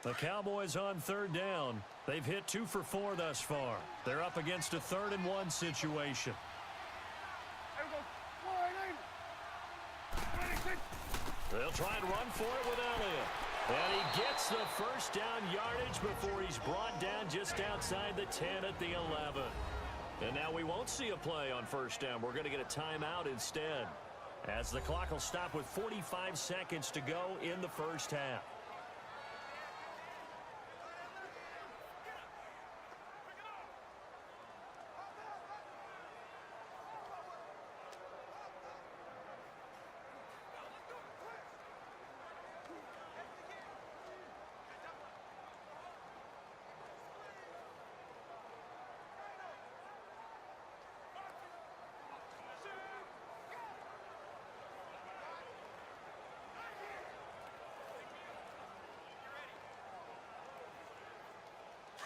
Speaker 2: The Cowboys on 3rd down. They've hit 2 for 4 thus far. They're up against a 3rd and 1 situation. They'll try and run for it with Elliott. And he gets the 1st down yardage before he's brought down just outside the 10 at the 11. And now we won't see a play on 1st down. We're going to get a timeout instead, as the clock will stop with 45 seconds to go in the 1st half.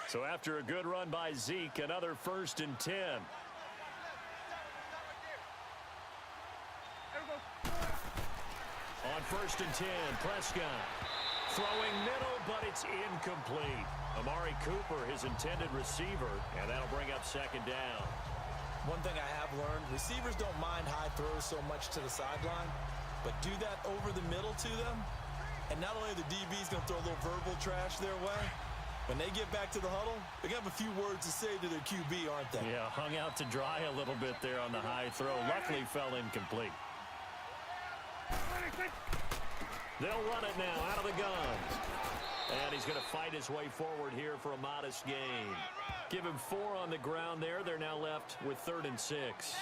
Speaker 2: So after a good run by Zeke, another 1st and 10. On 1st and 10, Prescott throwing middle, but it's incomplete. Amari Cooper, his intended receiver, and that'll bring up 2nd down.
Speaker 3: One thing I have learned, receivers don't mind high throws so much to the sideline, but do that over the middle to them, and not only are the DBs going to throw a little verbal trash their way, when they get back to the huddle, they're going to have a few words to say to their QB, aren't they?
Speaker 2: Yeah, hung out to dry a little bit there on the high throw. Luckily fell incomplete. They'll run it now out of the gun. And he's going to fight his way forward here for a modest gain. Give him 4 on the ground there. They're now left with 3rd and 6.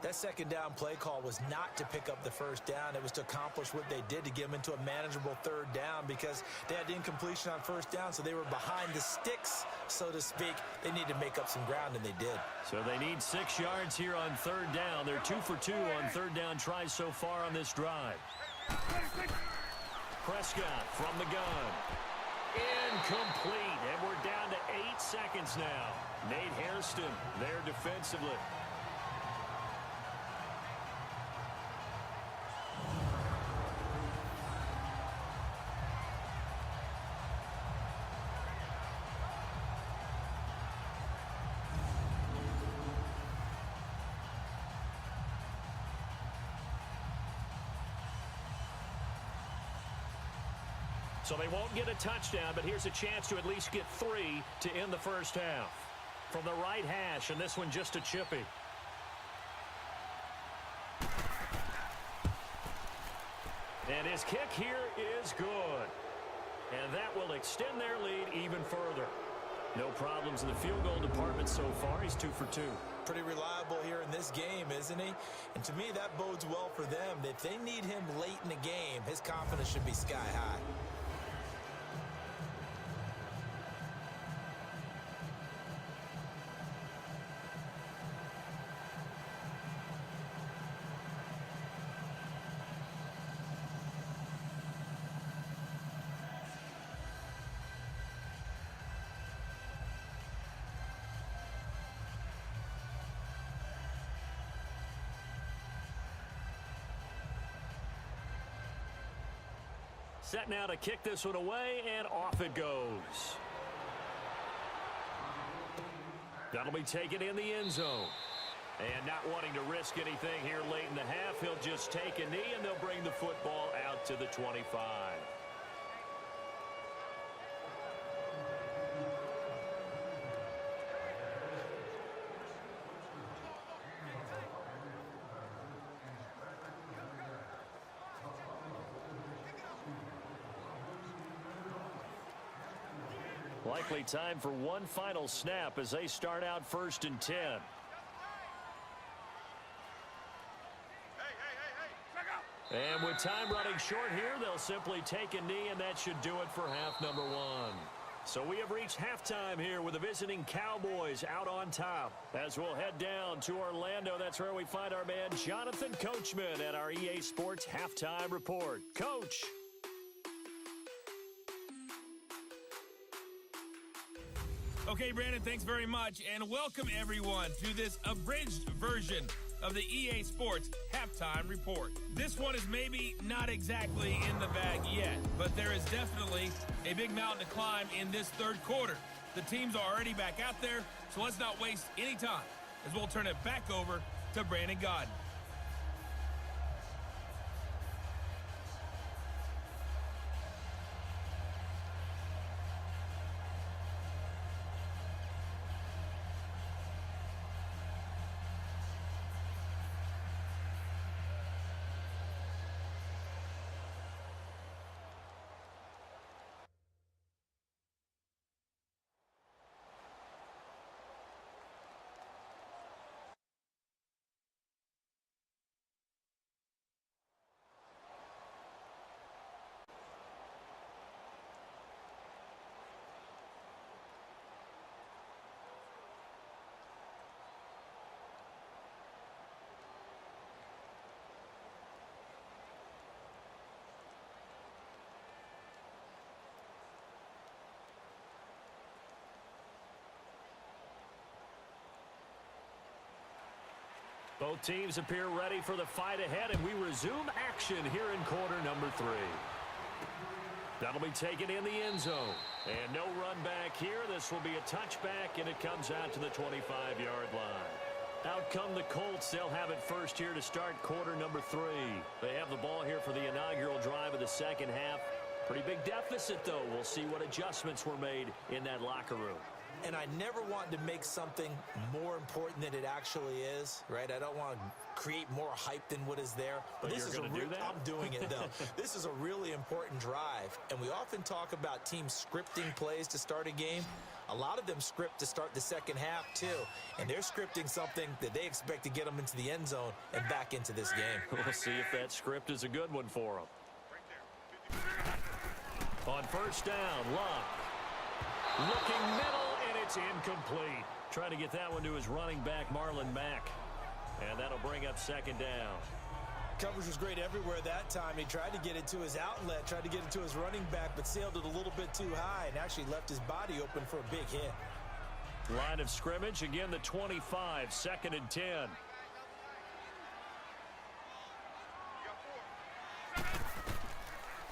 Speaker 3: That 2nd down play call was not to pick up the 1st down. It was to accomplish what they did to get them into a manageable 3rd down because they had incompletion on 1st down, so they were behind the sticks, so to speak. They needed to make up some ground, and they did.
Speaker 2: So they need 6 yards here on 3rd down. They're 2 for 2 on 3rd down tries so far on this drive. Prescott from the gun. Incomplete, and we're down to 8 seconds now. Nate Hairston there defensively. So they won't get a touchdown, but here's a chance to at least get 3 to end the 1st half. From the right hash, and this one just a chippy. And his kick here is good. And that will extend their lead even further. No problems in the field goal department so far. He's 2 for 2.
Speaker 3: pretty reliable here in this game, isn't he? And to me, that bodes well for them. If they need him late in the game, his confidence should be sky high.
Speaker 2: Set now to kick this one away, and off it goes. That'll be taken in the end zone. And not wanting to risk anything here late in the half, he'll just take a knee, and they'll bring the football out to the 25. Likely time for one final snap as they start out 1st and 10. And with time running short here, they'll simply take a knee, and that should do it for half number 1. So we have reached halftime here with the visiting Cowboys out on top. As we'll head down to Orlando, that's where we find our man Jonathan Coachman at our EA Sports Halftime Report. Coach.
Speaker 1: Okay, Brandon, thanks very much, and welcome everyone to this abridged version of the EA Sports Halftime Report. This one is maybe not exactly in the bag yet, but there is definitely a big mountain to climb in this third quarter. The teams are already back out there, so let's not waste any time as we'll turn it back over to Brandon Godden.
Speaker 2: Both teams appear ready for the fight ahead, and we resume action here in quarter number 3. That'll be taken in the end zone. And no run back here. This will be a touchback, and it comes out to the 25-yard line. Out come the Colts. They'll have it first here to start quarter number 3. They have the ball here for the inaugural drive of the second half. Pretty big deficit, though. We'll see what adjustments were made in that locker room.
Speaker 3: And I never want to make something more important than it actually is, right? I don't want to create more hype than what is there.
Speaker 2: But this is going to do that?
Speaker 3: I'm doing it, though. This is a really important drive. And we often talk about teams scripting plays to start a game. A lot of them script to start the second half, too. And they're scripting something that they expect to get them into the end zone and back into this game.
Speaker 2: We'll see if that script is a good one for them. On first down, Luck. Looking middle, and it's incomplete. Trying to get that one to his running back, Marlon Mack. And that'll bring up second down.
Speaker 3: Coverage was great everywhere that time. He tried to get it to his outlet, tried to get it to his running back, but sailed it a little bit too high and actually left his body open for a big hit.
Speaker 2: Line of scrimmage, again the 25, 2nd and 10.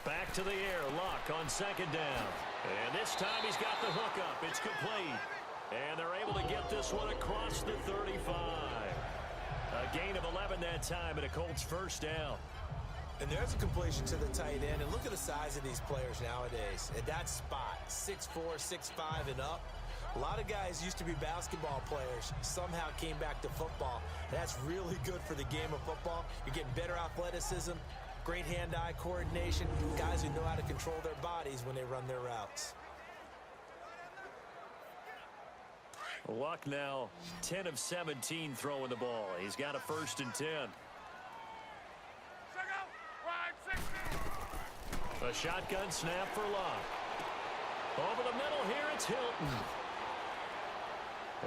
Speaker 2: Back to the air, Luck on second down. And this time he's got the hook up. It's complete. And they're able to get this one across the 35. A gain of 11 that time, and a Colts first down.
Speaker 3: And there's a completion to the tight end. And look at the size of these players nowadays. At that spot, 6'4", 6'5", and up. A lot of guys used to be basketball players, somehow came back to football. That's really good for the game of football. You're getting better athleticism, great hand-eye coordination, guys who know how to control their bodies when they run their routes.
Speaker 2: Luck now 10 of 17 throwing the ball. He's got a 1st and 10. A shotgun snap for Luck. Over the middle here, it's Hilton.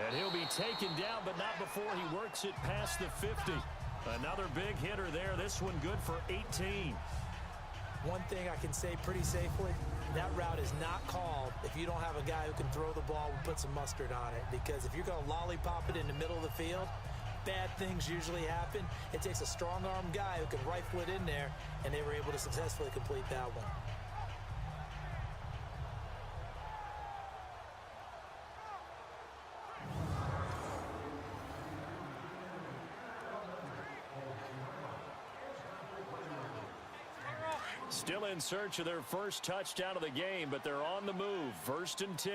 Speaker 2: And he'll be taken down, but not before he works it past the 50. Another big hitter there. This one good for 18.
Speaker 3: One thing I can say pretty safely, that route is not called if you don't have a guy who can throw the ball and put some mustard on it. Because if you're going to lollipop it in the middle of the field, bad things usually happen. It takes a strong-arm guy who can rifle it in there, and they were able to successfully complete that one.
Speaker 2: Still in search of their first touchdown of the game, but they're on the move. 1st and 10.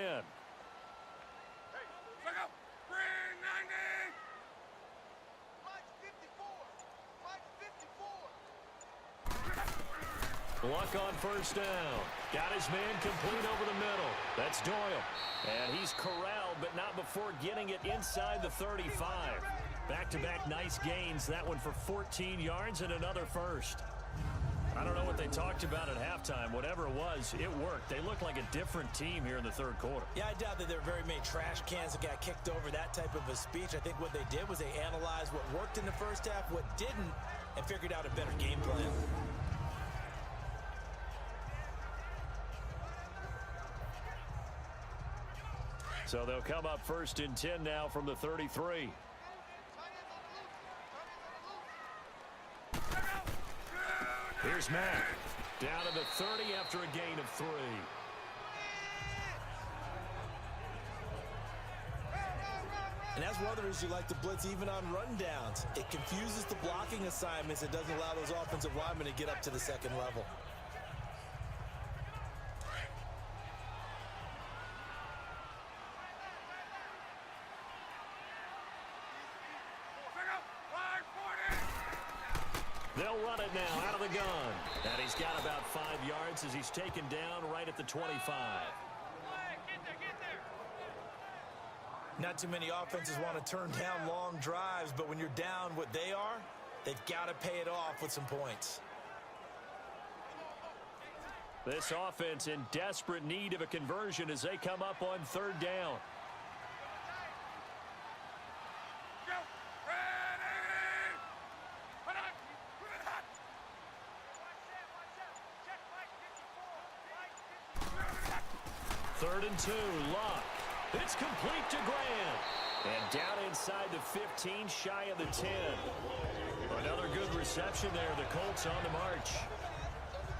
Speaker 2: Luck on 1st down. Got his man complete over the middle. That's Doyle. And he's corralled, but not before getting it inside the 35. Back-to-back nice gains. That one for 14 yards and another 1st. I don't know what they talked about at halftime. Whatever it was, it worked. They look like a different team here in the 3rd quarter.
Speaker 3: Yeah, I doubt that there are very many trash cans that got kicked over, that type of a speech. I think what they did was they analyzed what worked in the 1st half, what didn't, and figured out a better game plan.
Speaker 2: So they'll come up 1st and 10 now from the 33. Here's Matt. Down to the 30 after a gain of 3.
Speaker 3: And that's one of the reasons you like to blitz even on rundowns. It confuses the blocking assignments. It doesn't allow those offensive linemen to get up to the 2nd level.
Speaker 2: They'll run it now out of the gun. And he's got about 5 yards as he's taken down right at the 25.
Speaker 3: Not too many offenses want to turn down long drives, but when you're down what they are, they've got to pay it off with some points.
Speaker 2: This offense in desperate need of a conversion as they come up on 3rd down. Third and 2, Luck. It's complete to Grant. And down inside the 15, shy of the 10. Another good reception there. The Colts on the march.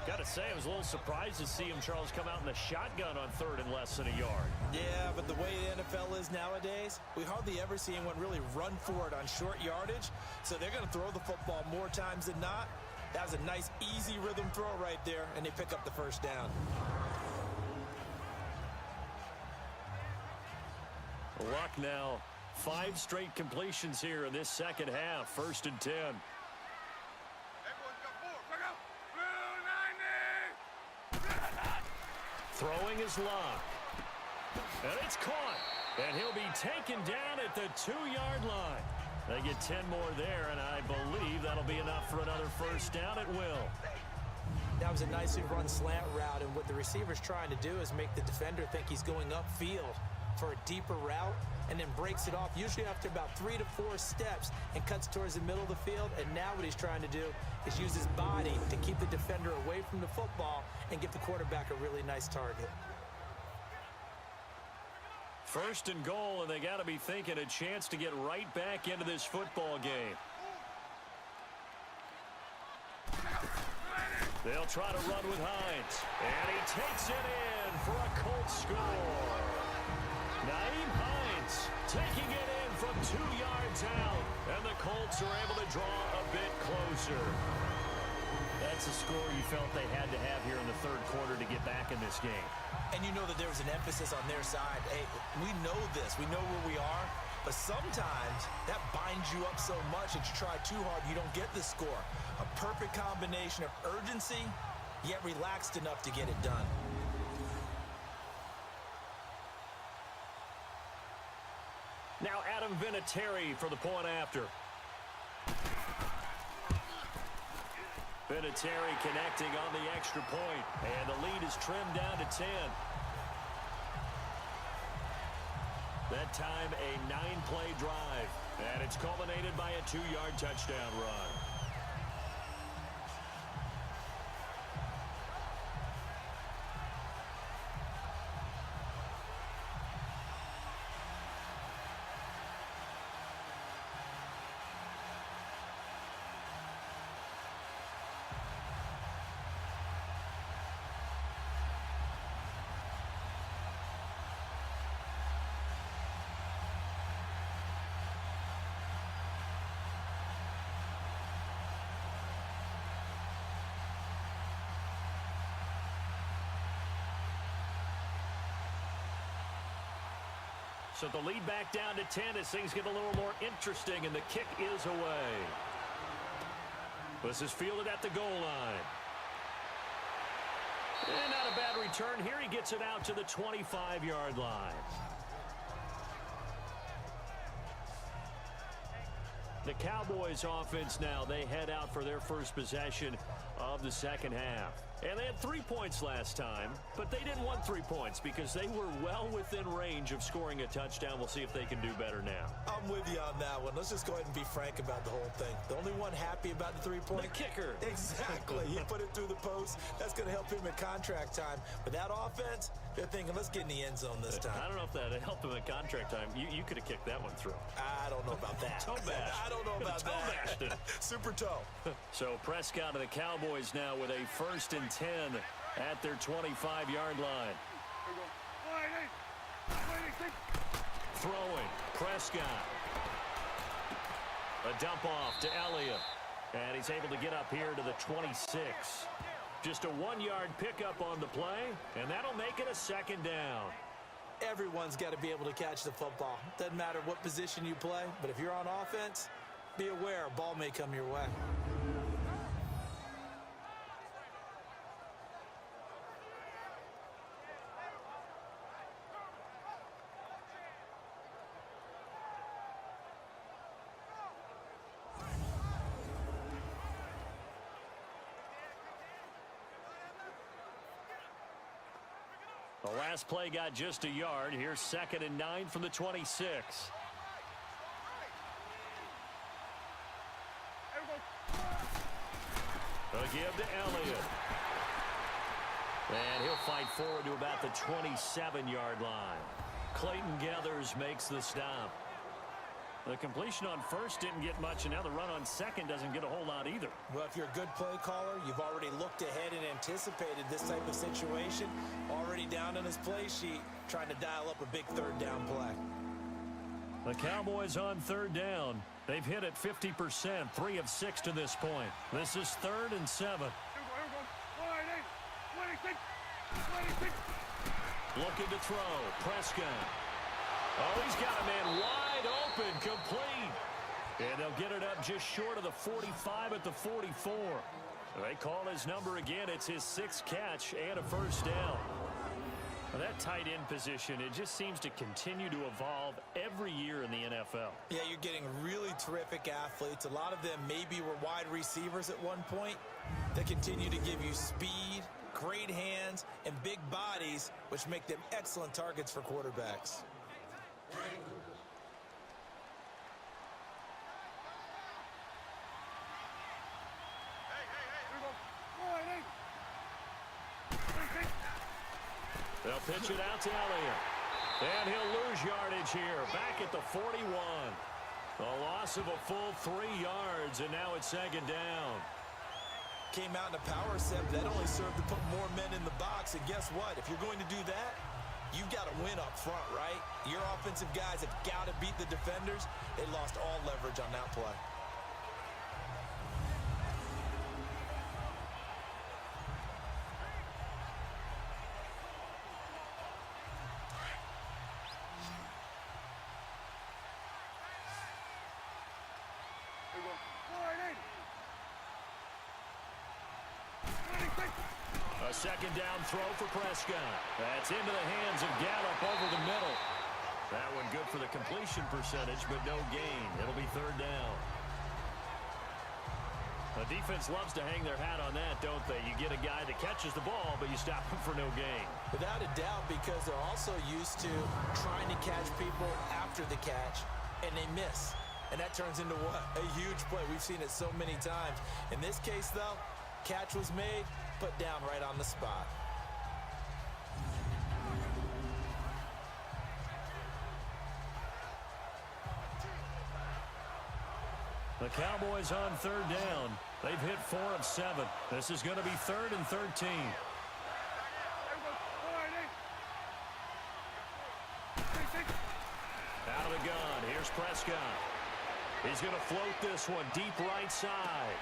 Speaker 2: Got to say, I was a little surprised to see him, Charles, come out in the shotgun on 3rd and less than a yard.
Speaker 3: Yeah, but the way the NFL is nowadays, we hardly ever see anyone really run for it on short yardage. So they're going to throw the football more times than not. That was a nice, easy rhythm throw right there, and they pick up the 1st down.
Speaker 2: Luck now 5 straight completions here in this 2nd half. 1st and 10. Throwing is Luck. And it's caught. And he'll be taken down at the 2-yard line. They get 10 more there, and I believe that'll be enough for another 1st down at will.
Speaker 3: That was a nicely run slant route, and what the receiver's trying to do is make the defender think he's going upfield for a deeper route, and then breaks it off usually after about 3 to 4 steps and cuts towards the middle of the field. And now what he's trying to do is use his body to keep the defender away from the football and give the quarterback a really nice target.
Speaker 2: 1st and goal, and they got to be thinking a chance to get right back into this football game. They'll try to run with Hines, and he takes it in for a Colts score. Nyheim Hines taking it in from 2 yards out, and the Colts are able to draw a bit closer. That's a score you felt they had to have here in the 3rd quarter to get back in this game.
Speaker 3: And you know that there was an emphasis on their side. Hey, we know this. We know where we are. But sometimes that binds you up so much that you try too hard, you don't get the score. A perfect combination of urgency, yet relaxed enough to get it done.
Speaker 2: Now Adam Vinatieri for the point after. Vinatieri connecting on the extra point, and the lead is trimmed down to 10. That time, a 9-play drive, and it's culminated by a 2-yard touchdown run. So the lead back down to 10 as things get a little more interesting, and the kick is away. This is fielded at the goal line. And not a bad return here. He gets it out to the 25-yard line. The Cowboys offense now, they head out for their first possession of the second half. And they had 3 points last time, but they didn't want 3 points because they were well within range of scoring a touchdown. We'll see if they can do better now.
Speaker 3: I'm with you on that one. Let's just go ahead and be frank about the whole thing. The only one happy about the 3-point?
Speaker 2: The kicker.
Speaker 3: Exactly. He put it through the post. That's going to help him in contract time. But that offense, they're thinking, let's get in the end zone this time.
Speaker 2: I don't know if that helped him in contract time. You could have kicked that one through.
Speaker 3: I don't know about that.
Speaker 2: Toe bash.
Speaker 3: I don't know about that. Super toe.
Speaker 2: So Prescott of the Cowboys now with a 1st and 10 at their 25-yard line. Throwing. Prescott. A dump off to Elliott. And he's able to get up here to the 26. Just a 1-yard pickup on the play, and that'll make it a 2nd down.
Speaker 3: Everyone's got to be able to catch the football. Doesn't matter what position you play, but if you're on offense, be aware a ball may come your way.
Speaker 2: The last play got just a yard. Here's 2nd and 9 from the 26. A give to Elliott. And he'll fight forward to about the 27-yard line. Clayton Gathers makes the stop. The completion on 1st didn't get much, and now the run on 2nd doesn't get a whole lot either.
Speaker 3: Well, if you're a good play caller, you've already looked ahead and anticipated this type of situation. Already down on his play sheet, trying to dial up a big 3rd down play.
Speaker 2: The Cowboys on 3rd down. They've hit it 50%, 3 of 6 to this point. This is 3rd and 7. Looking to throw. Prescott. Oh, he's got a man wide open, complete. And they'll get it up just short of the 45 at the 44. They call his number again. It's his 6th catch and a 1st down. Well, that tight end position, it just seems to continue to evolve every year in the NFL.
Speaker 3: Yeah, you're getting really terrific athletes. A lot of them maybe were wide receivers at one point. They continue to give you speed, great hands, and big bodies, which make them excellent targets for quarterbacks.
Speaker 2: They'll pitch it out to Elliott. And he'll lose yardage here. Back at the 41. A loss of a full 3 yards, and now it's 2nd down.
Speaker 3: Came out in a power set, but that only served to put more men in the box. And guess what? If you're going to do that, you've got to win up front, right? Your offensive guys have got to beat the defenders. They lost all leverage on that play.
Speaker 2: A 2nd down throw for Prescott. That's into the hands of Gallup over the middle. That one good for the completion percentage, but no gain. It'll be third down. The defense loves to hang their hat on that, don't they? You get a guy that catches the ball, but you stop him for no gain.
Speaker 3: Without a doubt, because they're also used to trying to catch people after the catch, and they miss. And that turns into what? A huge play. We've seen it so many times. In this case, though, catch was made, put down right on the spot.
Speaker 2: The Cowboys on third down. They've hit 4 of 7. This is going to be 3rd and 13. Out of the gun. Here's Prescott. He's going to float this one deep right side.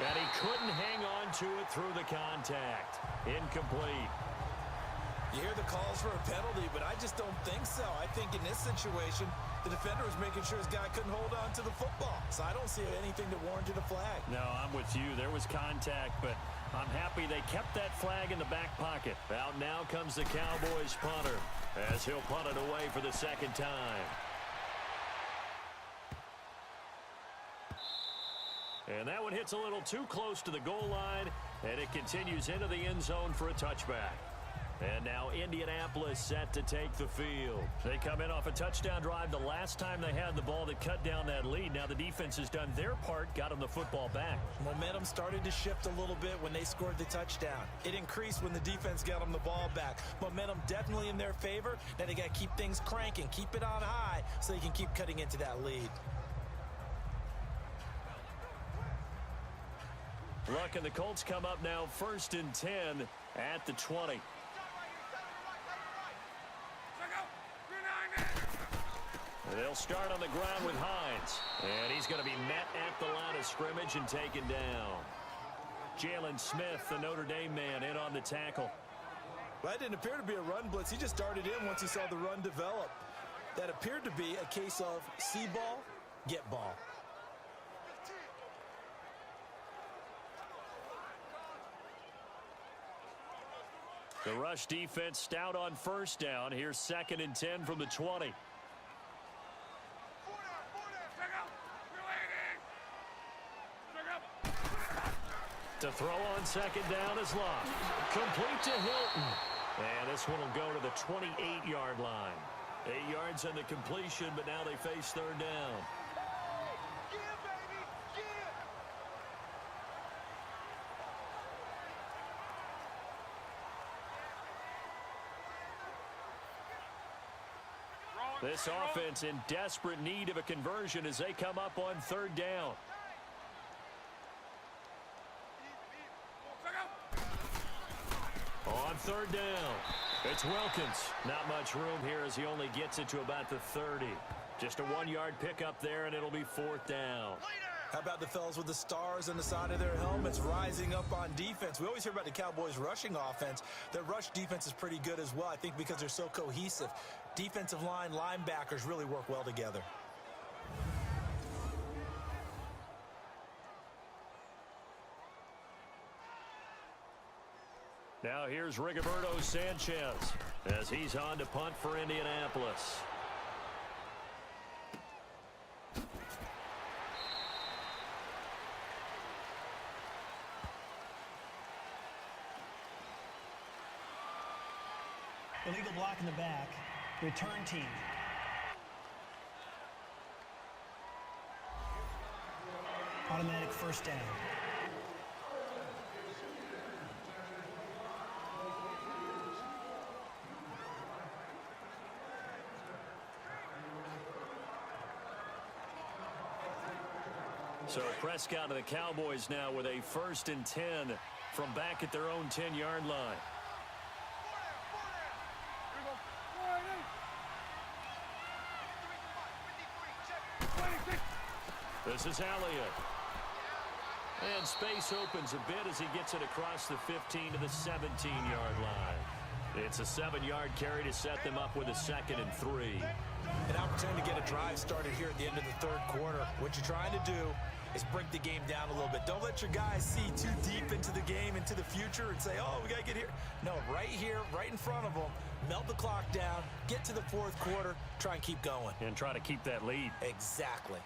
Speaker 2: And he couldn't hang on to it through the contact. Incomplete.
Speaker 3: You hear the calls for a penalty, but I just don't think so. I think in this situation, the defender was making sure his guy couldn't hold on to the football. So I don't see anything that warranted a flag.
Speaker 2: No, I'm with you. There was contact, but I'm happy they kept that flag in the back pocket. Out now comes the Cowboys punter as he'll punt it away for the second time. And that one hits a little too close to the goal line, and it continues into the end zone for a touchback. And now Indianapolis set to take the field. They come in off a touchdown drive the last time they had the ball that cut down that lead. Now the defense has done their part, got them the football back.
Speaker 3: Momentum started to shift a little bit when they scored the touchdown. It increased when the defense got them the ball back. Momentum definitely in their favor. Now they got to keep things cranking, keep it on high so they can keep cutting into that lead.
Speaker 2: Look, and the Colts come up now 1st and 10 at the 20. They'll start on the ground with Hines. And he's going to be met at the line of scrimmage and taken down. Jalen Smith, the Notre Dame man, in on the tackle.
Speaker 3: Well, that didn't appear to be a run blitz. He just started in once he saw the run develop. That appeared to be a case of see ball, get ball.
Speaker 2: The rush defense stout on 1st down. Here's 2nd and 10 from the 20. To throw on 2nd down is Locke. Complete to Hilton. And this one will go to the 28-yard line. 8 yards on the completion, but now they face 3rd down. This offense in desperate need of a conversion as they come up on 3rd down. On 3rd down, it's Wilkins. Not much room here as he only gets it to about the 30. Just a 1-yard pickup there, and it'll be 4th down.
Speaker 3: How about the fellas with the stars on the side of their helmets rising up on defense? We always hear about the Cowboys' rushing offense. Their rush defense is pretty good as well, I think, because they're so cohesive. Defensive line, linebackers really work well together.
Speaker 2: Now here's Rigoberto Sanchez as he's on to punt for Indianapolis.
Speaker 4: Illegal block in the back. Return team. Automatic 1st down.
Speaker 2: So Prescott of the Cowboys now with a 1st and 10 from back at their own 10-yard line. This is Elliott. And space opens a bit as he gets it across the 15 to the 17-yard line. It's a 7-yard carry to set them up with a 2nd and 3.
Speaker 3: An opportunity to get a drive started here at the end of the 3rd quarter. What you're trying to do is break the game down a little bit. Don't let your guys see too deep into the game, into the future, and say, oh, we got to get here. No, right here, right in front of them, melt the clock down, get to the fourth quarter, try and keep going.
Speaker 2: And try to keep that lead.
Speaker 3: Exactly.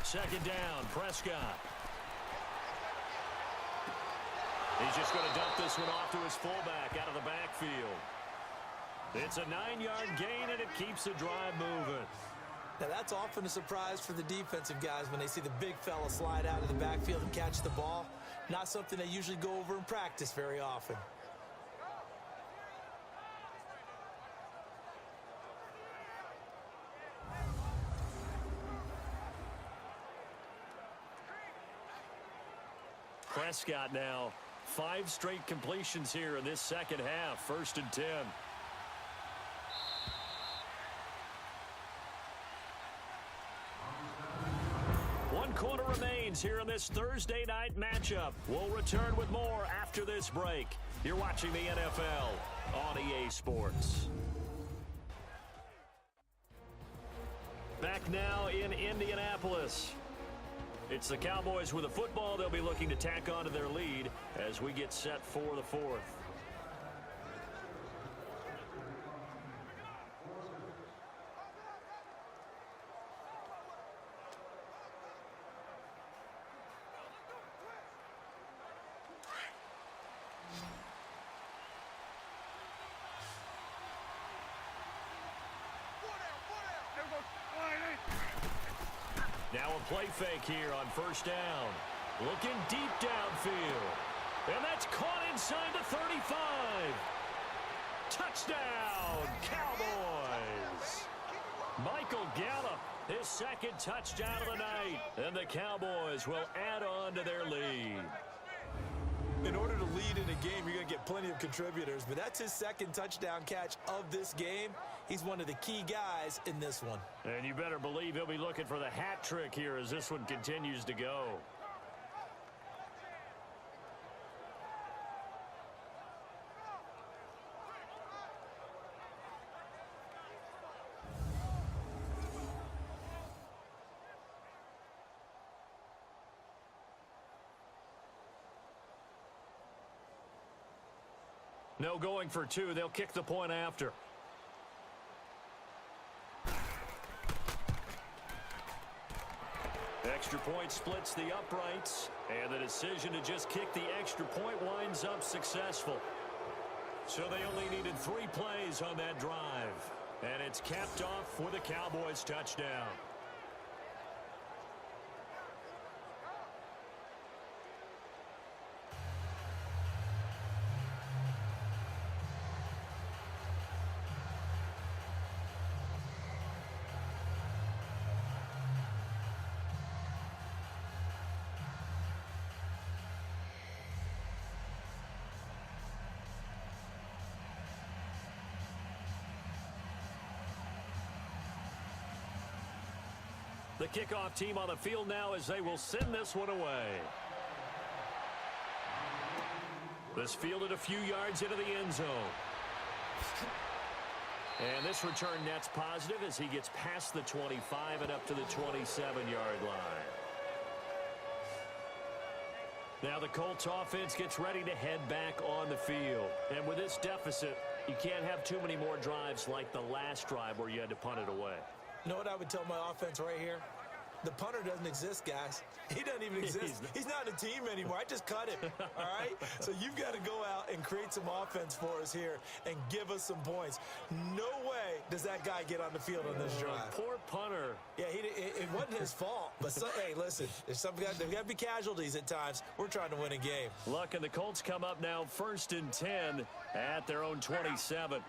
Speaker 2: Second down, Prescott. He's just going to dump this one off to his fullback out of the backfield. It's a 9-yard gain, and it keeps the drive moving.
Speaker 3: Now, that's often a surprise for the defensive guys when they see the big fella slide out of the backfield and catch the ball. Not something they usually go over in practice very often.
Speaker 2: Prescott now, 5 straight completions here in this second half. 1st and 10. One quarter remains here in this Thursday night matchup. We'll return with more after this break. You're watching the NFL on EA Sports. Back now in Indianapolis. It's the Cowboys with a football. They'll be looking to tack onto their lead as we get set for the fourth. Now a play fake here on 1st down. Looking deep downfield. And that's caught inside the 35. Touchdown, Cowboys. Michael Gallup, his 2nd touchdown of the night. And the Cowboys will add on to their lead.
Speaker 3: In order to lead in a game, you're going to get plenty of contributors, but that's his 2nd touchdown catch of this game. He's one of the key guys in this one.
Speaker 2: And you better believe he'll be looking for the hat trick here as this one continues to go. No going for 2. They'll kick the point after. Extra point splits the uprights, and the decision to just kick the extra point winds up successful. So they only needed 3 plays on that drive, and it's capped off with a Cowboys touchdown. The kickoff team on the field now as they will send this one away. This fielded a few yards into the end zone. And this return net's positive as he gets past the 25 and up to the 27-yard line. Now the Colts offense gets ready to head back on the field. And with this deficit, you can't have too many more drives like the last drive where you had to punt it away.
Speaker 3: You know what I would tell my offense right here? The punter doesn't exist, guys. He doesn't even exist. He's not a team anymore. I just cut him, all right? So you've got to go out and create some offense for us here and give us some points. No way does that guy get on the field on this drive.
Speaker 2: Poor punter.
Speaker 3: Yeah, it wasn't his fault. But, hey, listen, there's got to be casualties at times. We're trying to win a game.
Speaker 2: Luck, and the Colts come up now 1st and 10 at their own 27.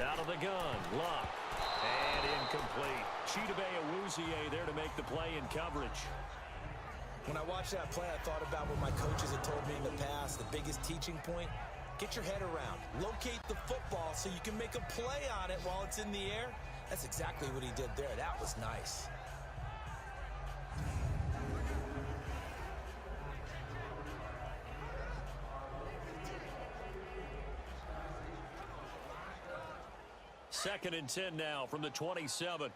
Speaker 2: Out of the gun, Luck. And incomplete. Chidobe Awuzie there to make the play in coverage.
Speaker 3: When I watched that play, I thought about what my coaches had told me in the past. The biggest teaching point, get your head around. Locate the football so you can make a play on it while it's in the air. That's exactly what he did there. That was nice.
Speaker 2: 2nd and 10 now from the 27.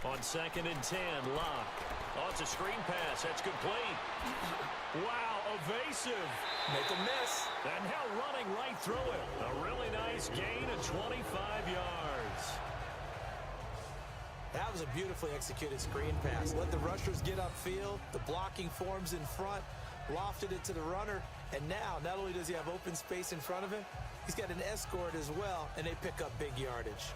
Speaker 2: On 2nd and 10, Locke. Oh, it's a screen pass. That's complete. Wow, evasive.
Speaker 3: Make a miss.
Speaker 2: And now running right through it. A really nice gain of 25 yards.
Speaker 3: That was a beautifully executed screen pass. Let the rushers get upfield. The blocking forms in front. Lofted it to the runner. And now, not only does he have open space in front of him, he's got an escort as well, and they pick up big yardage.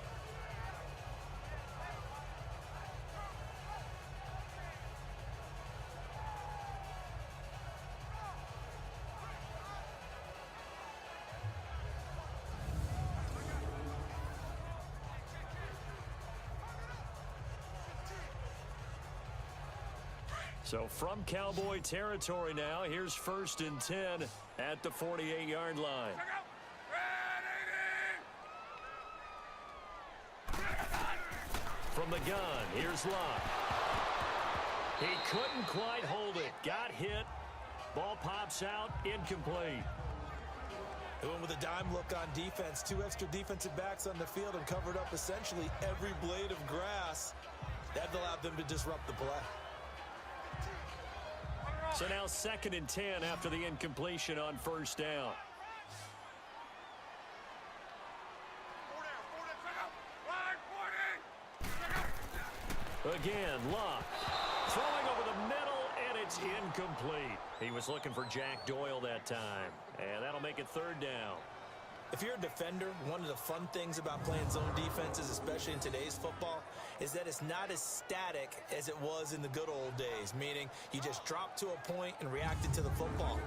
Speaker 2: So from Cowboy territory now, here's 1st and 10 at the 48-yard line. From the gun, here's Locke. He couldn't quite hold it. Got hit. Ball pops out, incomplete.
Speaker 3: They went with a dime look on defense. 2 extra defensive backs on the field and covered up essentially every blade of grass. That allowed them to disrupt the play.
Speaker 2: So now 2nd and 10 after the incompletion on 1st down. Again, Locke. Throwing over the middle, and it's incomplete. He was looking for Jack Doyle that time. And that'll make it 3rd down.
Speaker 3: If you're a defender, one of the fun things about playing zone defenses, especially in today's football, is that it's not as static as it was in the good old days, meaning you just dropped to a point and reacted to the football.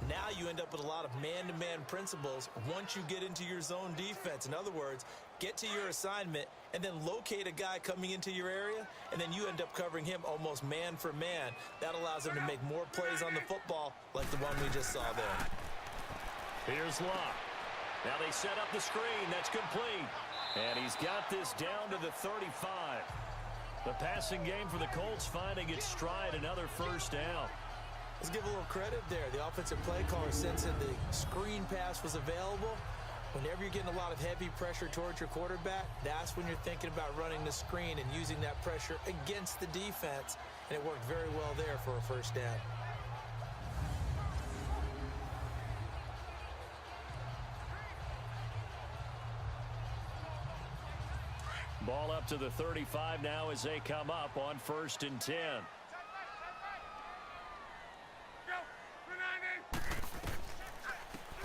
Speaker 3: Now you end up with a lot of man-to-man principles once you get into your zone defense. In other words, get to your assignment and then locate a guy coming into your area, and then you end up covering him almost man for man. That allows him to make more plays on the football like the one we just saw there.
Speaker 2: Here's Locke. Now they set up the screen. That's complete. And he's got this down to the 35. The passing game for the Colts finding its stride, another 1st down.
Speaker 3: Let's give a little credit there. The offensive play caller sensing the screen pass was available. Whenever you're getting a lot of heavy pressure towards your quarterback, that's when you're thinking about running the screen and using that pressure against the defense. And it worked very well there for a 1st down.
Speaker 2: Ball up to the 35 now as they come up on 1st and 10.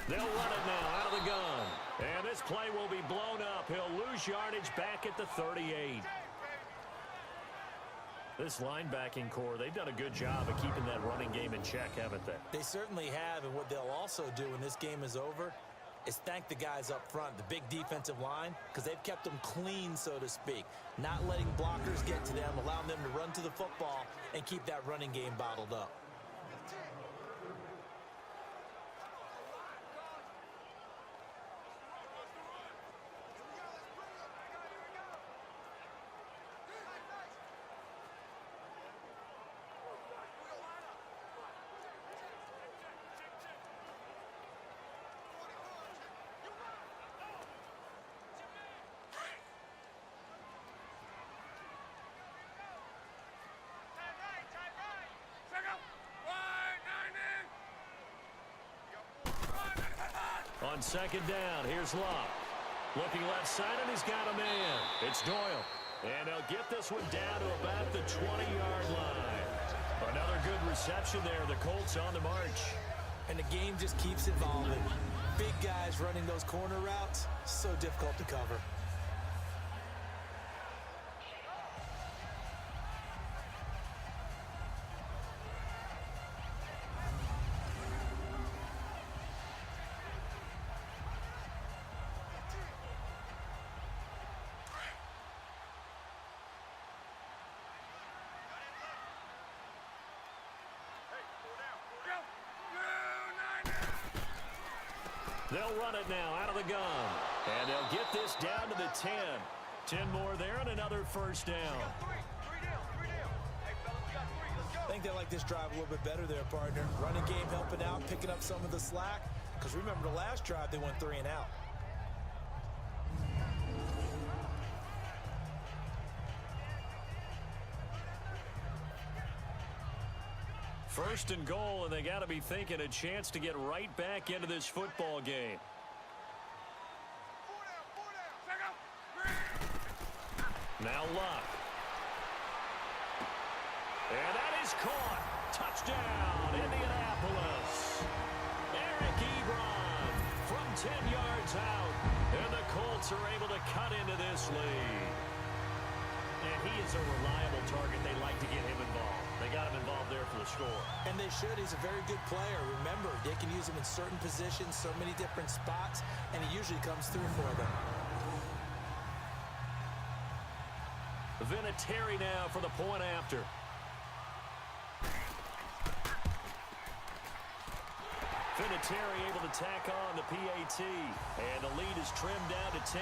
Speaker 2: They'll run it now out of the gun. And this play will be blown up. He'll lose yardage back at the 38. This linebacking core, they've done a good job of keeping that running game in check, haven't they?
Speaker 3: They certainly have, and what they'll also do when this game is over is thank the guys up front, the big defensive line, because they've kept them clean, so to speak. Not letting blockers get to them, allowing them to run to the football and keep that running game bottled up.
Speaker 2: On 2nd down, here's Locke. Looking left side, and he's got a man. It's Doyle. And they'll get this one down to about the 20-yard line. Another good reception there. The Colts on the march.
Speaker 3: And the game just keeps evolving. Big guys running those corner routes, so difficult to cover.
Speaker 2: They'll run it now out of the gun. And they'll get this down to the 10. 10 more there and another 1st down.
Speaker 3: think they like this drive a little bit better there, partner. Running game helping out, picking up some of the slack. Because remember the last drive, they went 3 and out.
Speaker 2: First and goal, and they got to be thinking a chance to get right back into this football game. Now Luck. And that is caught. Touchdown, Indianapolis. Eric Ebron from 10 yards out. And the Colts are able to cut into this lead. And he is a reliable target. They like to get him involved. They got him involved there for the score.
Speaker 3: And they should. He's a very good player. Remember, they can use him in certain positions, so many different spots, and he usually comes through for them.
Speaker 2: Vinatieri now for the point after. Vinatieri able to tack on the PAT. And the lead is trimmed down to 10.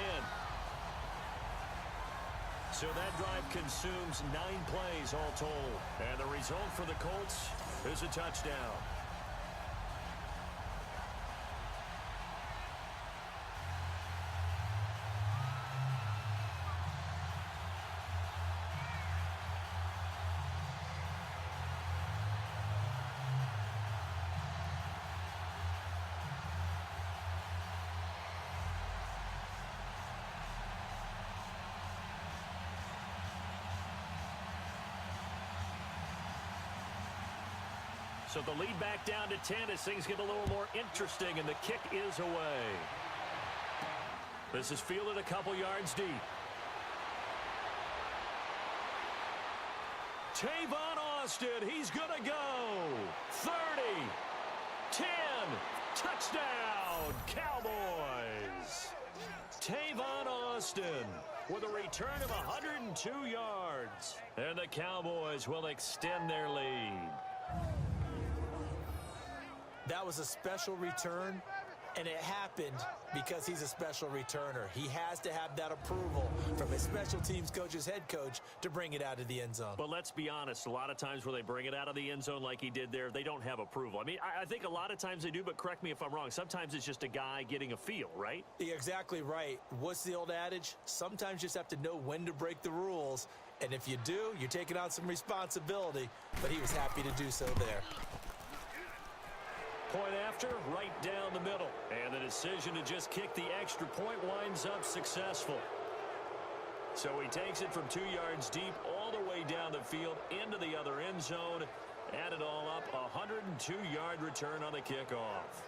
Speaker 2: So that drive consumes 9 plays all told. And the result for the Colts is a touchdown. So the lead back down to 10 as things get a little more interesting, and the kick is away. This is fielded a couple yards deep. Tavon Austin, he's going to go. 30, 10, touchdown, Cowboys. Tavon Austin with a return of 102 yards. And the Cowboys will extend their lead.
Speaker 3: That was a special return, and it happened because he's a special returner. He has to have that approval from his special teams coach's head coach to bring it out of the end zone.
Speaker 2: But let's be honest, a lot of times where they bring it out of the end zone like he did there, they don't have approval. I mean, I think a lot of times they do, but correct me if I'm wrong. Sometimes it's just a guy getting a feel, right?
Speaker 3: You're exactly right. What's the old adage? Sometimes you just have to know when to break the rules, and if you do, you're taking on some responsibility, but he was happy to do so there.
Speaker 2: Point after, right down the middle. And the decision to just kick the extra point winds up successful. So he takes it from 2 yards deep all the way down the field into the other end zone. Add it all up, a 102-yard return on the kickoff.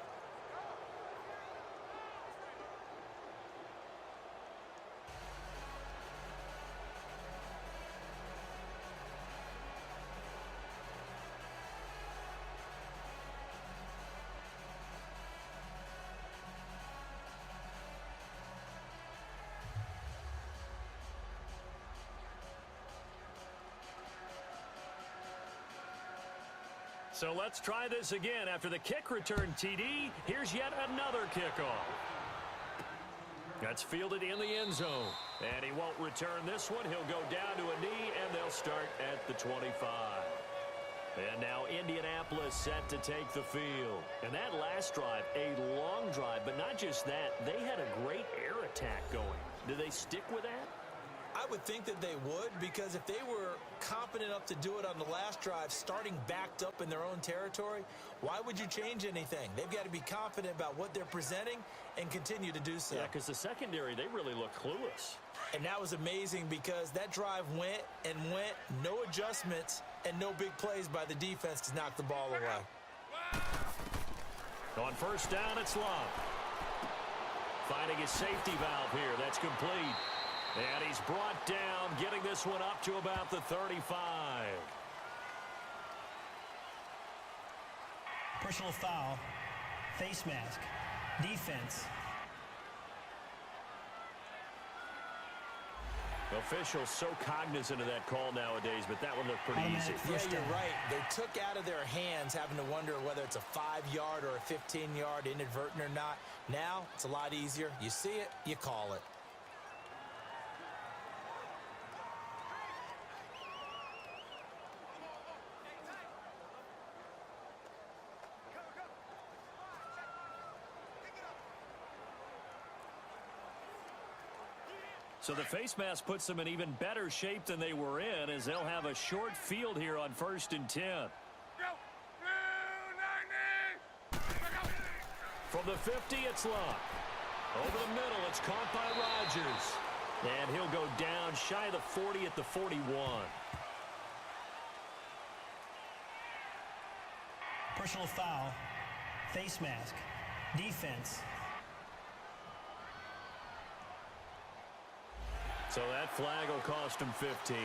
Speaker 2: So let's try this again. After the kick return TD, here's yet another kickoff. That's fielded in the end zone. And he won't return this one. He'll go down to a knee, and they'll start at the 25. And now Indianapolis set to take the field. And that last drive, a long drive, but not just that. They had a great air attack going. Do they stick with that?
Speaker 3: I would think that they would, because if they were competent enough to do it on the last drive, starting backed up in their own territory, why would you change anything? They've got to be confident about what they're presenting and continue to do so.
Speaker 2: Yeah, because the secondary, they really look clueless.
Speaker 3: And that was amazing because that drive went and went, no adjustments and no big plays by the defense to knock the ball away.
Speaker 2: On first down, it's Love. Finding his safety valve here. That's complete. And he's brought down, getting this one up to about the 35.
Speaker 4: Personal foul, face mask, defense.
Speaker 2: Officials so cognizant of that call nowadays, but that one looked pretty easy.
Speaker 3: Yeah, you're right. They took out of their hands having to wonder whether it's a 5-yard or a 15-yard inadvertent or not. Now, it's a lot easier. You see it, you call it.
Speaker 2: So the face mask puts them in even better shape than they were in, as they'll have a short field here on 1st and 10. From the 50, it's Luck. Over the middle, it's caught by Rodgers. And he'll go down shy of the 40 at the 41.
Speaker 4: Personal foul, face mask, defense.
Speaker 2: So that flag will cost him 15.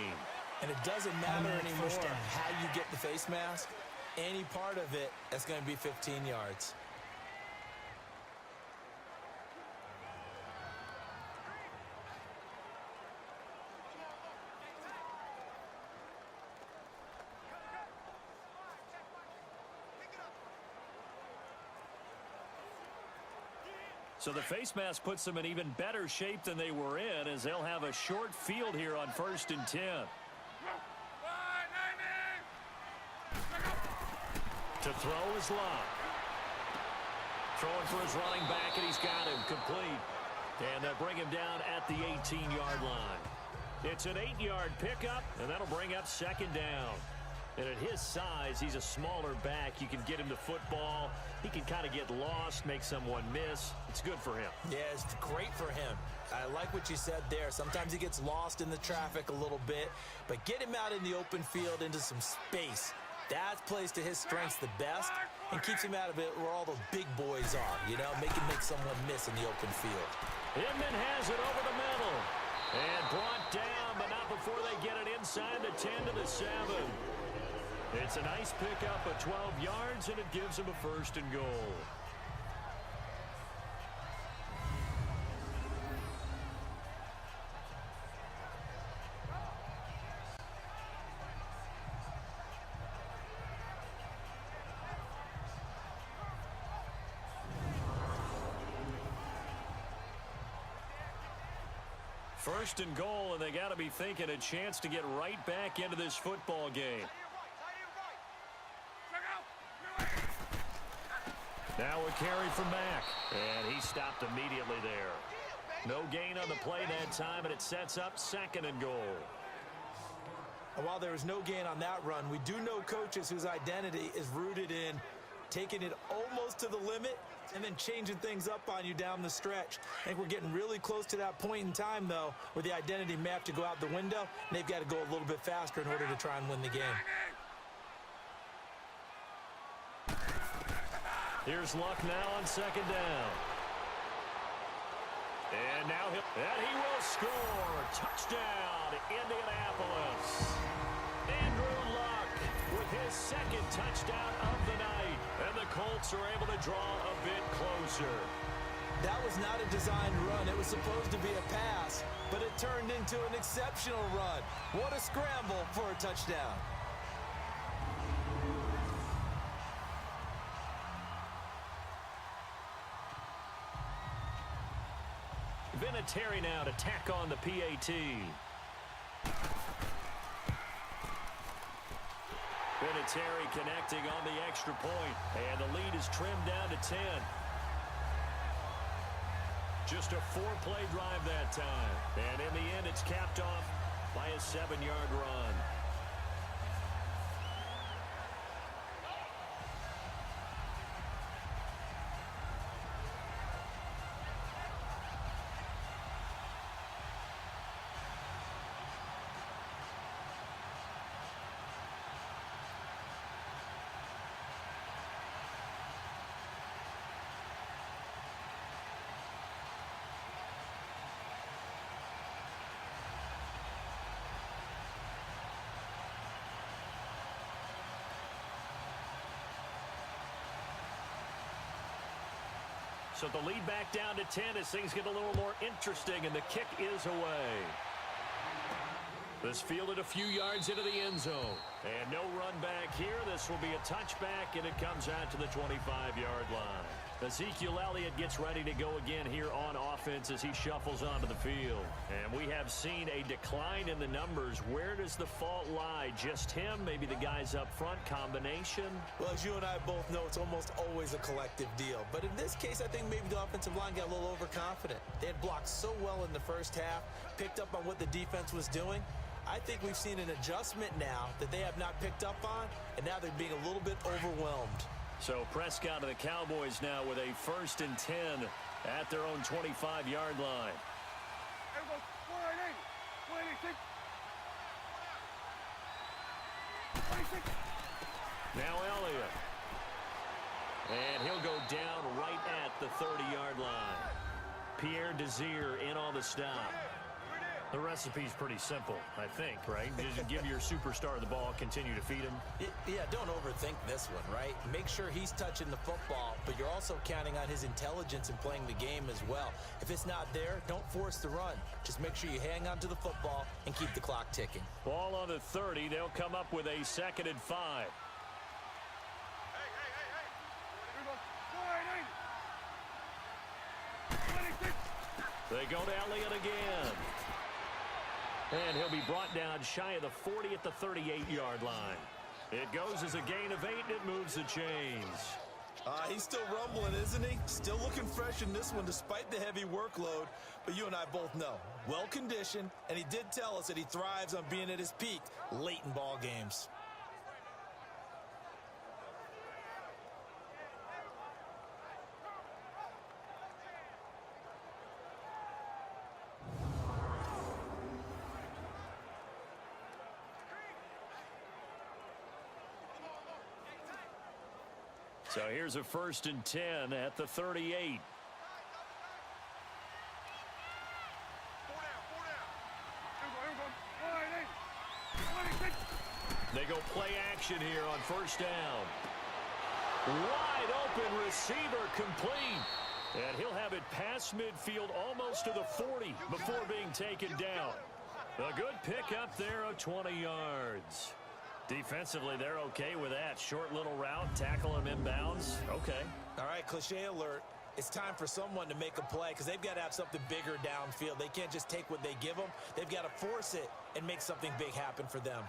Speaker 3: And it doesn't matter anymore
Speaker 4: First down.
Speaker 3: how you get the face mask. Any part of it, that's going to be 15 yards.
Speaker 2: So the face mask puts them in even better shape than they were in, as they'll have a short field here on 1st and 10. To throw is Luck. Throwing for his running back, and he's got him complete. And they'll bring him down at the 18-yard line. It's an 8-yard pickup, and that'll bring up 2nd down. And at his size, he's a smaller back. You can get him to football. He can kind of get lost, make someone miss. It's good for him.
Speaker 3: Yeah, it's great for him. I like what you said there. Sometimes he gets lost in the traffic a little bit, but get him out in the open field into some space. That plays to his strengths the best and keeps him out of it where all those big boys are, you know, make someone miss in the open field.
Speaker 2: Inman has it over the middle and brought down, but not before they get it inside the 10 to the 7. It's a nice pickup of 12 yards, and it gives him a 1st and goal. First and goal, and they got to be thinking a chance to get right back into this football game. Now a carry from Mack, and he stopped immediately there. No gain on the play that time, and it sets up 2nd and goal.
Speaker 3: And while there was no gain on that run, we do know coaches whose identity is rooted in taking it almost to the limit and then changing things up on you down the stretch. I think we're getting really close to that point in time, though, where the identity may have to go out the window, and they've got to go a little bit faster in order to try and win the game.
Speaker 2: Here's Luck now on 2nd down. And now he will score. Touchdown, Indianapolis. Andrew Luck with his 2nd touchdown of the night. And the Colts are able to draw a bit closer.
Speaker 3: That was not a designed run. It was supposed to be a pass, but it turned into an exceptional run. What a scramble for a touchdown.
Speaker 2: Vinatieri now to tack on the PAT. Vinatieri connecting on the extra point, and the lead is trimmed down to 10. Just a 4-play drive that time, and in the end it's capped off by a 7-yard run. So the lead back down to 10 as things get a little more interesting, and the kick is away. This fielded a few yards into the end zone. And no run back here. This will be a touchback, and it comes out to the 25-yard line. Ezekiel Elliott gets ready to go again here on offense as he shuffles onto the field. And we have seen a decline in the numbers. Where does the fault lie? Just him? Maybe the guys up front? Combination?
Speaker 3: Well, as you and I both know, it's almost always a collective deal. But in this case, I think maybe the offensive line got a little overconfident. They had blocked so well in the first half, picked up on what the defense was doing. I think we've seen an adjustment now that they have not picked up on, and now they're being a little bit overwhelmed. So
Speaker 2: Prescott of the Cowboys now with a 1st and 10 at their own 25-yard line. Now Elliott. And he'll go down right at the 30-yard line. Pierre Desir in on the stop. The recipe's pretty simple, I think, right? Just give your superstar the ball, continue to feed him.
Speaker 3: Yeah, don't overthink this one, right? Make sure he's touching the football, but you're also counting on his intelligence in playing the game as well. If it's not there, don't force the run. Just make sure you hang on to the football and keep the clock ticking.
Speaker 2: Ball on the 30. They'll come up with a 2nd and 5. They go to Elliott again. And he'll be brought down shy of the 40 at the 38-yard line. It goes as a gain of 8, and it moves the chains.
Speaker 3: He's still rumbling, isn't he? Still looking fresh in this one despite the heavy workload. But you and I both know, well-conditioned, and he did tell us that he thrives on being at his peak late in ball games.
Speaker 2: So here's a 1st and 10 at the 38. They go play action here on 1st down. Wide open receiver complete. And he'll have it past midfield almost to the 40 before being taken down. A good pickup there of 20 yards. Defensively, they're okay with that. Short little route, tackle him inbounds. Okay.
Speaker 3: All right, cliche alert. It's time for someone to make a play because they've got to have something bigger downfield. They can't just take what they give them. They've got to force it and make something big happen for them.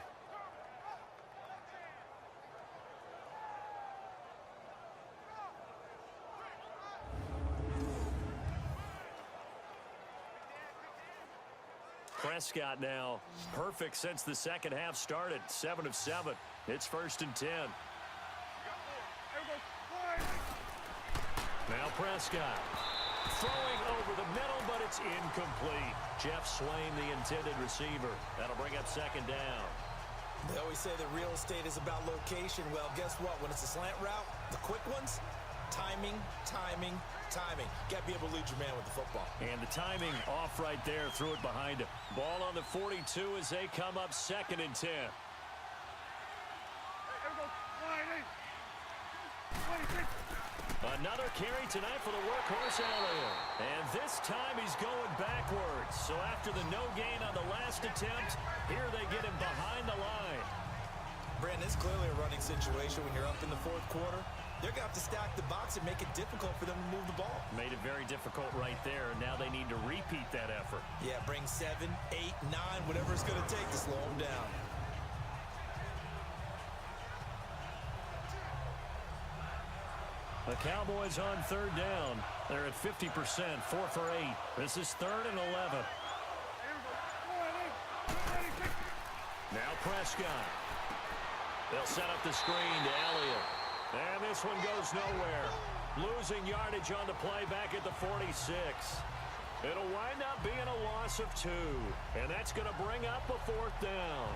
Speaker 2: Prescott now perfect since the second half started. 7 of 7. It's 1st and 10. Now Prescott throwing over the middle, but it's incomplete. Jeff Swain, the intended receiver. That'll bring up 2nd down.
Speaker 3: They always say that real estate is about location. Well, guess what? When it's a slant route, the quick ones, timing, timing, timing. Got to be able to lead your man with the football.
Speaker 2: And the timing off right there. Threw it behind him. Ball on the 42 as they come up 2nd and 10. Another carry tonight for the workhorse Elliott. And this time he's going backwards. So after the no gain on the last attempt, here they get him behind the line.
Speaker 3: Brandon, it's clearly a running situation when you're up in the 4th quarter. They're going to have to stack the box and make it difficult for them to move the ball.
Speaker 2: Made it very difficult right there. Now they need to repeat that effort.
Speaker 3: Yeah, bring 7, 8, 9, whatever it's going to take to slow them down.
Speaker 2: The Cowboys on 3rd down. They're at 50%, 4 for 8. This is 3rd and 11. Now Prescott. They'll set up the screen to Elliott. And this one goes nowhere. Losing yardage on the play back at the 46. It'll wind up being a loss of 2. And that's going to bring up a 4th down.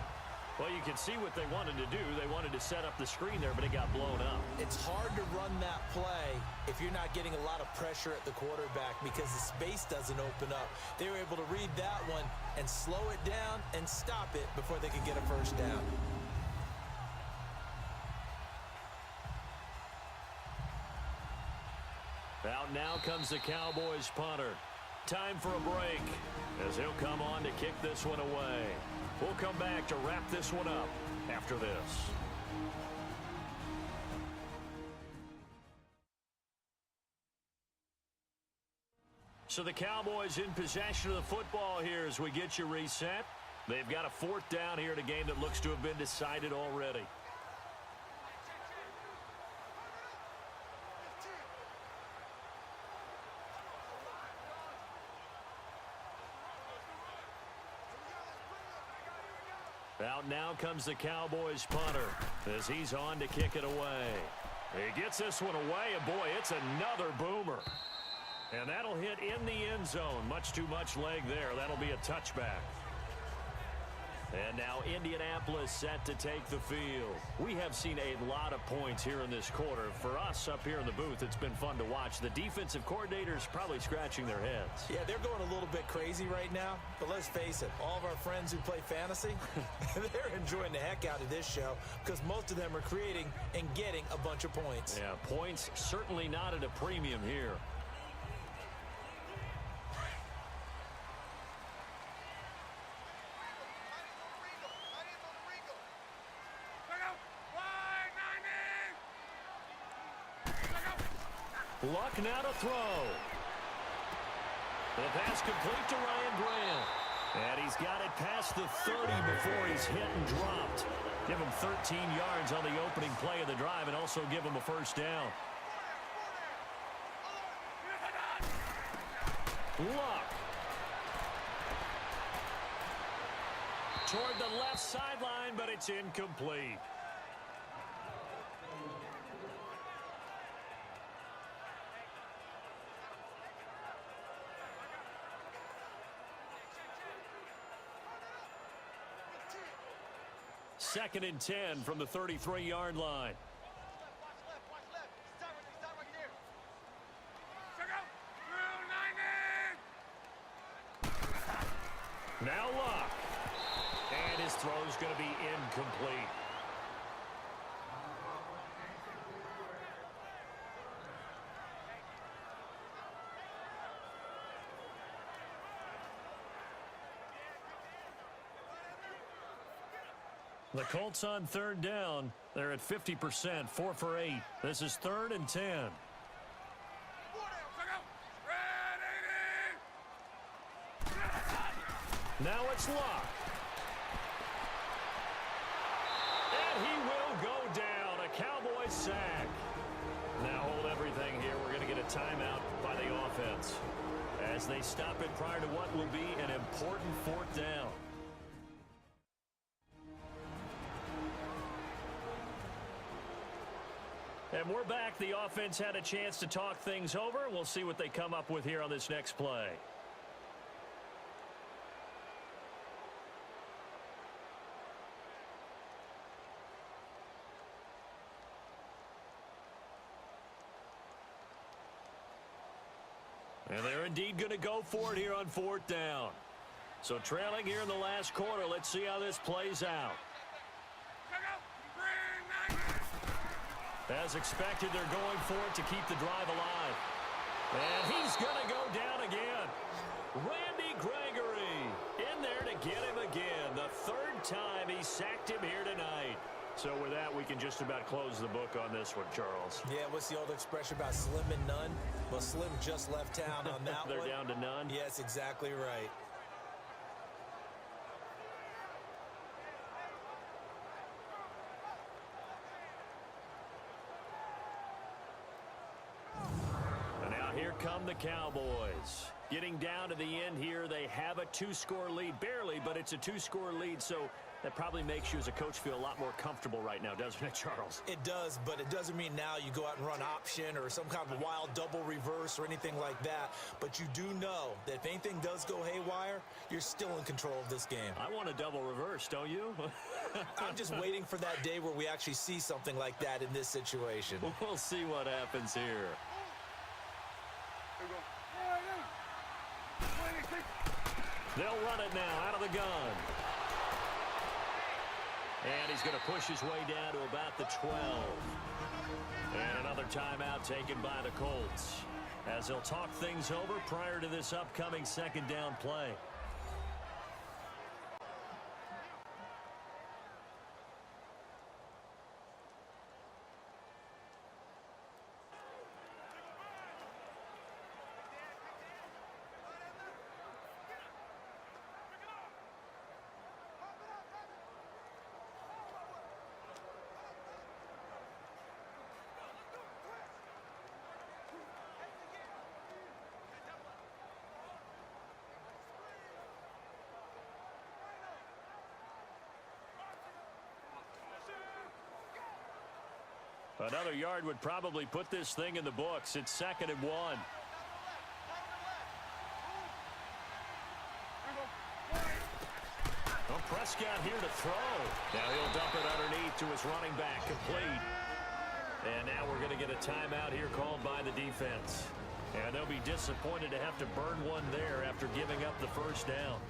Speaker 2: Well, you can see what they wanted to do. They wanted to set up the screen there, but it got blown up.
Speaker 3: It's hard to run that play if you're not getting a lot of pressure at the quarterback because the space doesn't open up. They were able to read that one and slow it down and stop it before they could get a 1st down.
Speaker 2: Out now comes the Cowboys punter. Time for a break as he'll come on to kick this one away. We'll come back to wrap this one up after this. So the Cowboys in possession of the football here as we get you reset. They've got a 4th down here in a game that looks to have been decided already. Out now comes the Cowboys punter as he's on to kick it away. He gets this one away, and boy, it's another boomer. And that'll hit in the end zone. Much too much leg there. That'll be a touchback. And now Indianapolis set to take the field. We have seen a lot of points here in this quarter. For us up here in the booth, it's been fun to watch. The defensive coordinators probably scratching their heads.
Speaker 3: Yeah, they're going a little bit crazy right now. But let's face it, all of our friends who play fantasy, they're enjoying the heck out of this show because most of them are creating and getting a bunch of points.
Speaker 2: Yeah, points certainly not at a premium here. Luck now to throw. The pass complete to Ryan Graham. And he's got it past the 30 before he's hit and dropped. Give him 13 yards on the opening play of the drive and also give him a 1st down. Luck. Toward the left sideline, but it's incomplete. Second and 10 from the 33-yard line. Now Luck. And his throw's going to be incomplete. The Colts on 3rd down. They're at 50%, 4 for 8. This is 3rd and 10. Now it's Luck. And he will go down. A Cowboys sack. Now hold everything here. We're going to get a timeout by the offense as they stop it prior to what will be an important 4th down. And we're back. The offense had a chance to talk things over. We'll see what they come up with here on this next play. And they're indeed going to go for it here on 4th down. So trailing here in the last quarter. Let's see how this plays out. As expected, they're going for it to keep the drive alive. And he's going to go down again. Randy Gregory in there to get him again. The 3rd time he sacked him here tonight. So with that, we can just about close the book on this one, Charles.
Speaker 3: Yeah, what's the old expression about slim and none? Well, Slim just left town on that
Speaker 2: They're
Speaker 3: one.
Speaker 2: down to none?
Speaker 3: Yes, exactly right.
Speaker 2: Here come the Cowboys. Getting down to the end here, they have a 2-score lead. Barely, but it's a 2-score lead, so that probably makes you as a coach feel a lot more comfortable right now, doesn't it, Charles?
Speaker 3: It does, but it doesn't mean now you go out and run option or some kind of wild double reverse or anything like that. But you do know that if anything does go haywire, you're still in control of this game.
Speaker 2: I want a double reverse, don't you?
Speaker 3: I'm just waiting for that day where we actually see something like that in this situation.
Speaker 2: We'll see what happens here. They'll run it now out of the gun. And he's going to push his way down to about the 12. And another timeout taken by the Colts as they'll talk things over prior to this upcoming 2nd down play. Another yard would probably put this thing in the books. It's 2nd and 1. Well, Prescott here to throw. Now he'll dump it underneath to his running back, complete. And now we're going to get a timeout here called by the defense. And they'll be disappointed to have to burn one there after giving up the first down.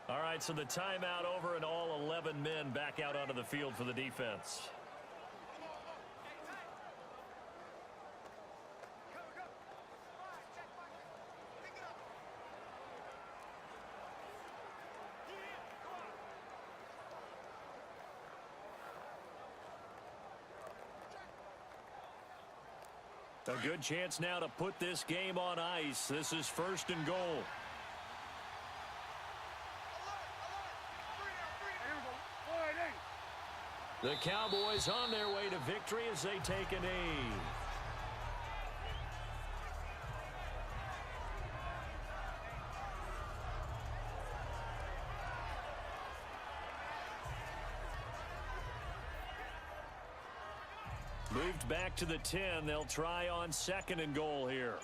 Speaker 2: All right, so the timeout over and all 11 men back out onto the field for the defense. A good chance now to put this game on ice. This is 1st and goal. The Cowboys on their way to victory as they take a knee. Moved back to the 10. They'll try on 2nd and goal here.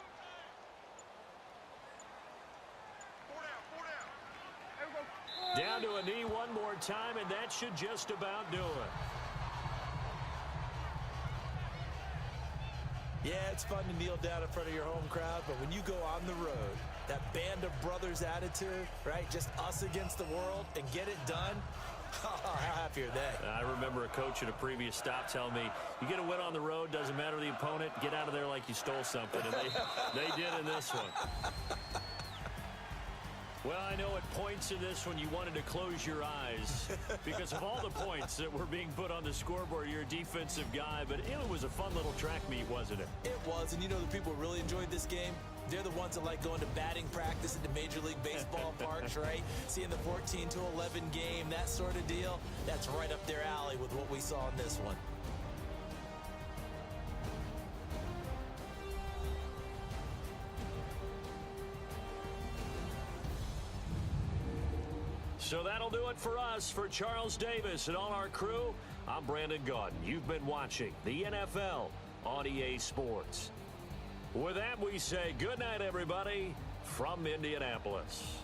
Speaker 2: Down to a knee one more time, and that should just about do it.
Speaker 3: Yeah, it's fun to kneel down in front of your home crowd, but when you go on the road, that band of brothers attitude, right? Just us against the world and get it done. How happy are they?
Speaker 2: I remember a coach at a previous stop telling me, you get a win on the road, doesn't matter the opponent, get out of there like you stole something. And they did in this one. Well, I know at points in this one you wanted to close your eyes because of all the points that were being put on the scoreboard. You're a defensive guy, but it was a fun little track meet, wasn't it?
Speaker 3: It was, and you know the people who really enjoyed this game? They're the ones that like going to batting practice at the Major League Baseball parks, right? Seeing the 14-11 game, that sort of deal. That's right up their alley with what we saw in this one.
Speaker 2: So that'll do it for us. For Charles Davis and all our crew, I'm Brandon Gaudin. You've been watching the NFL on EA Sports. With that, we say good night, everybody, from Indianapolis.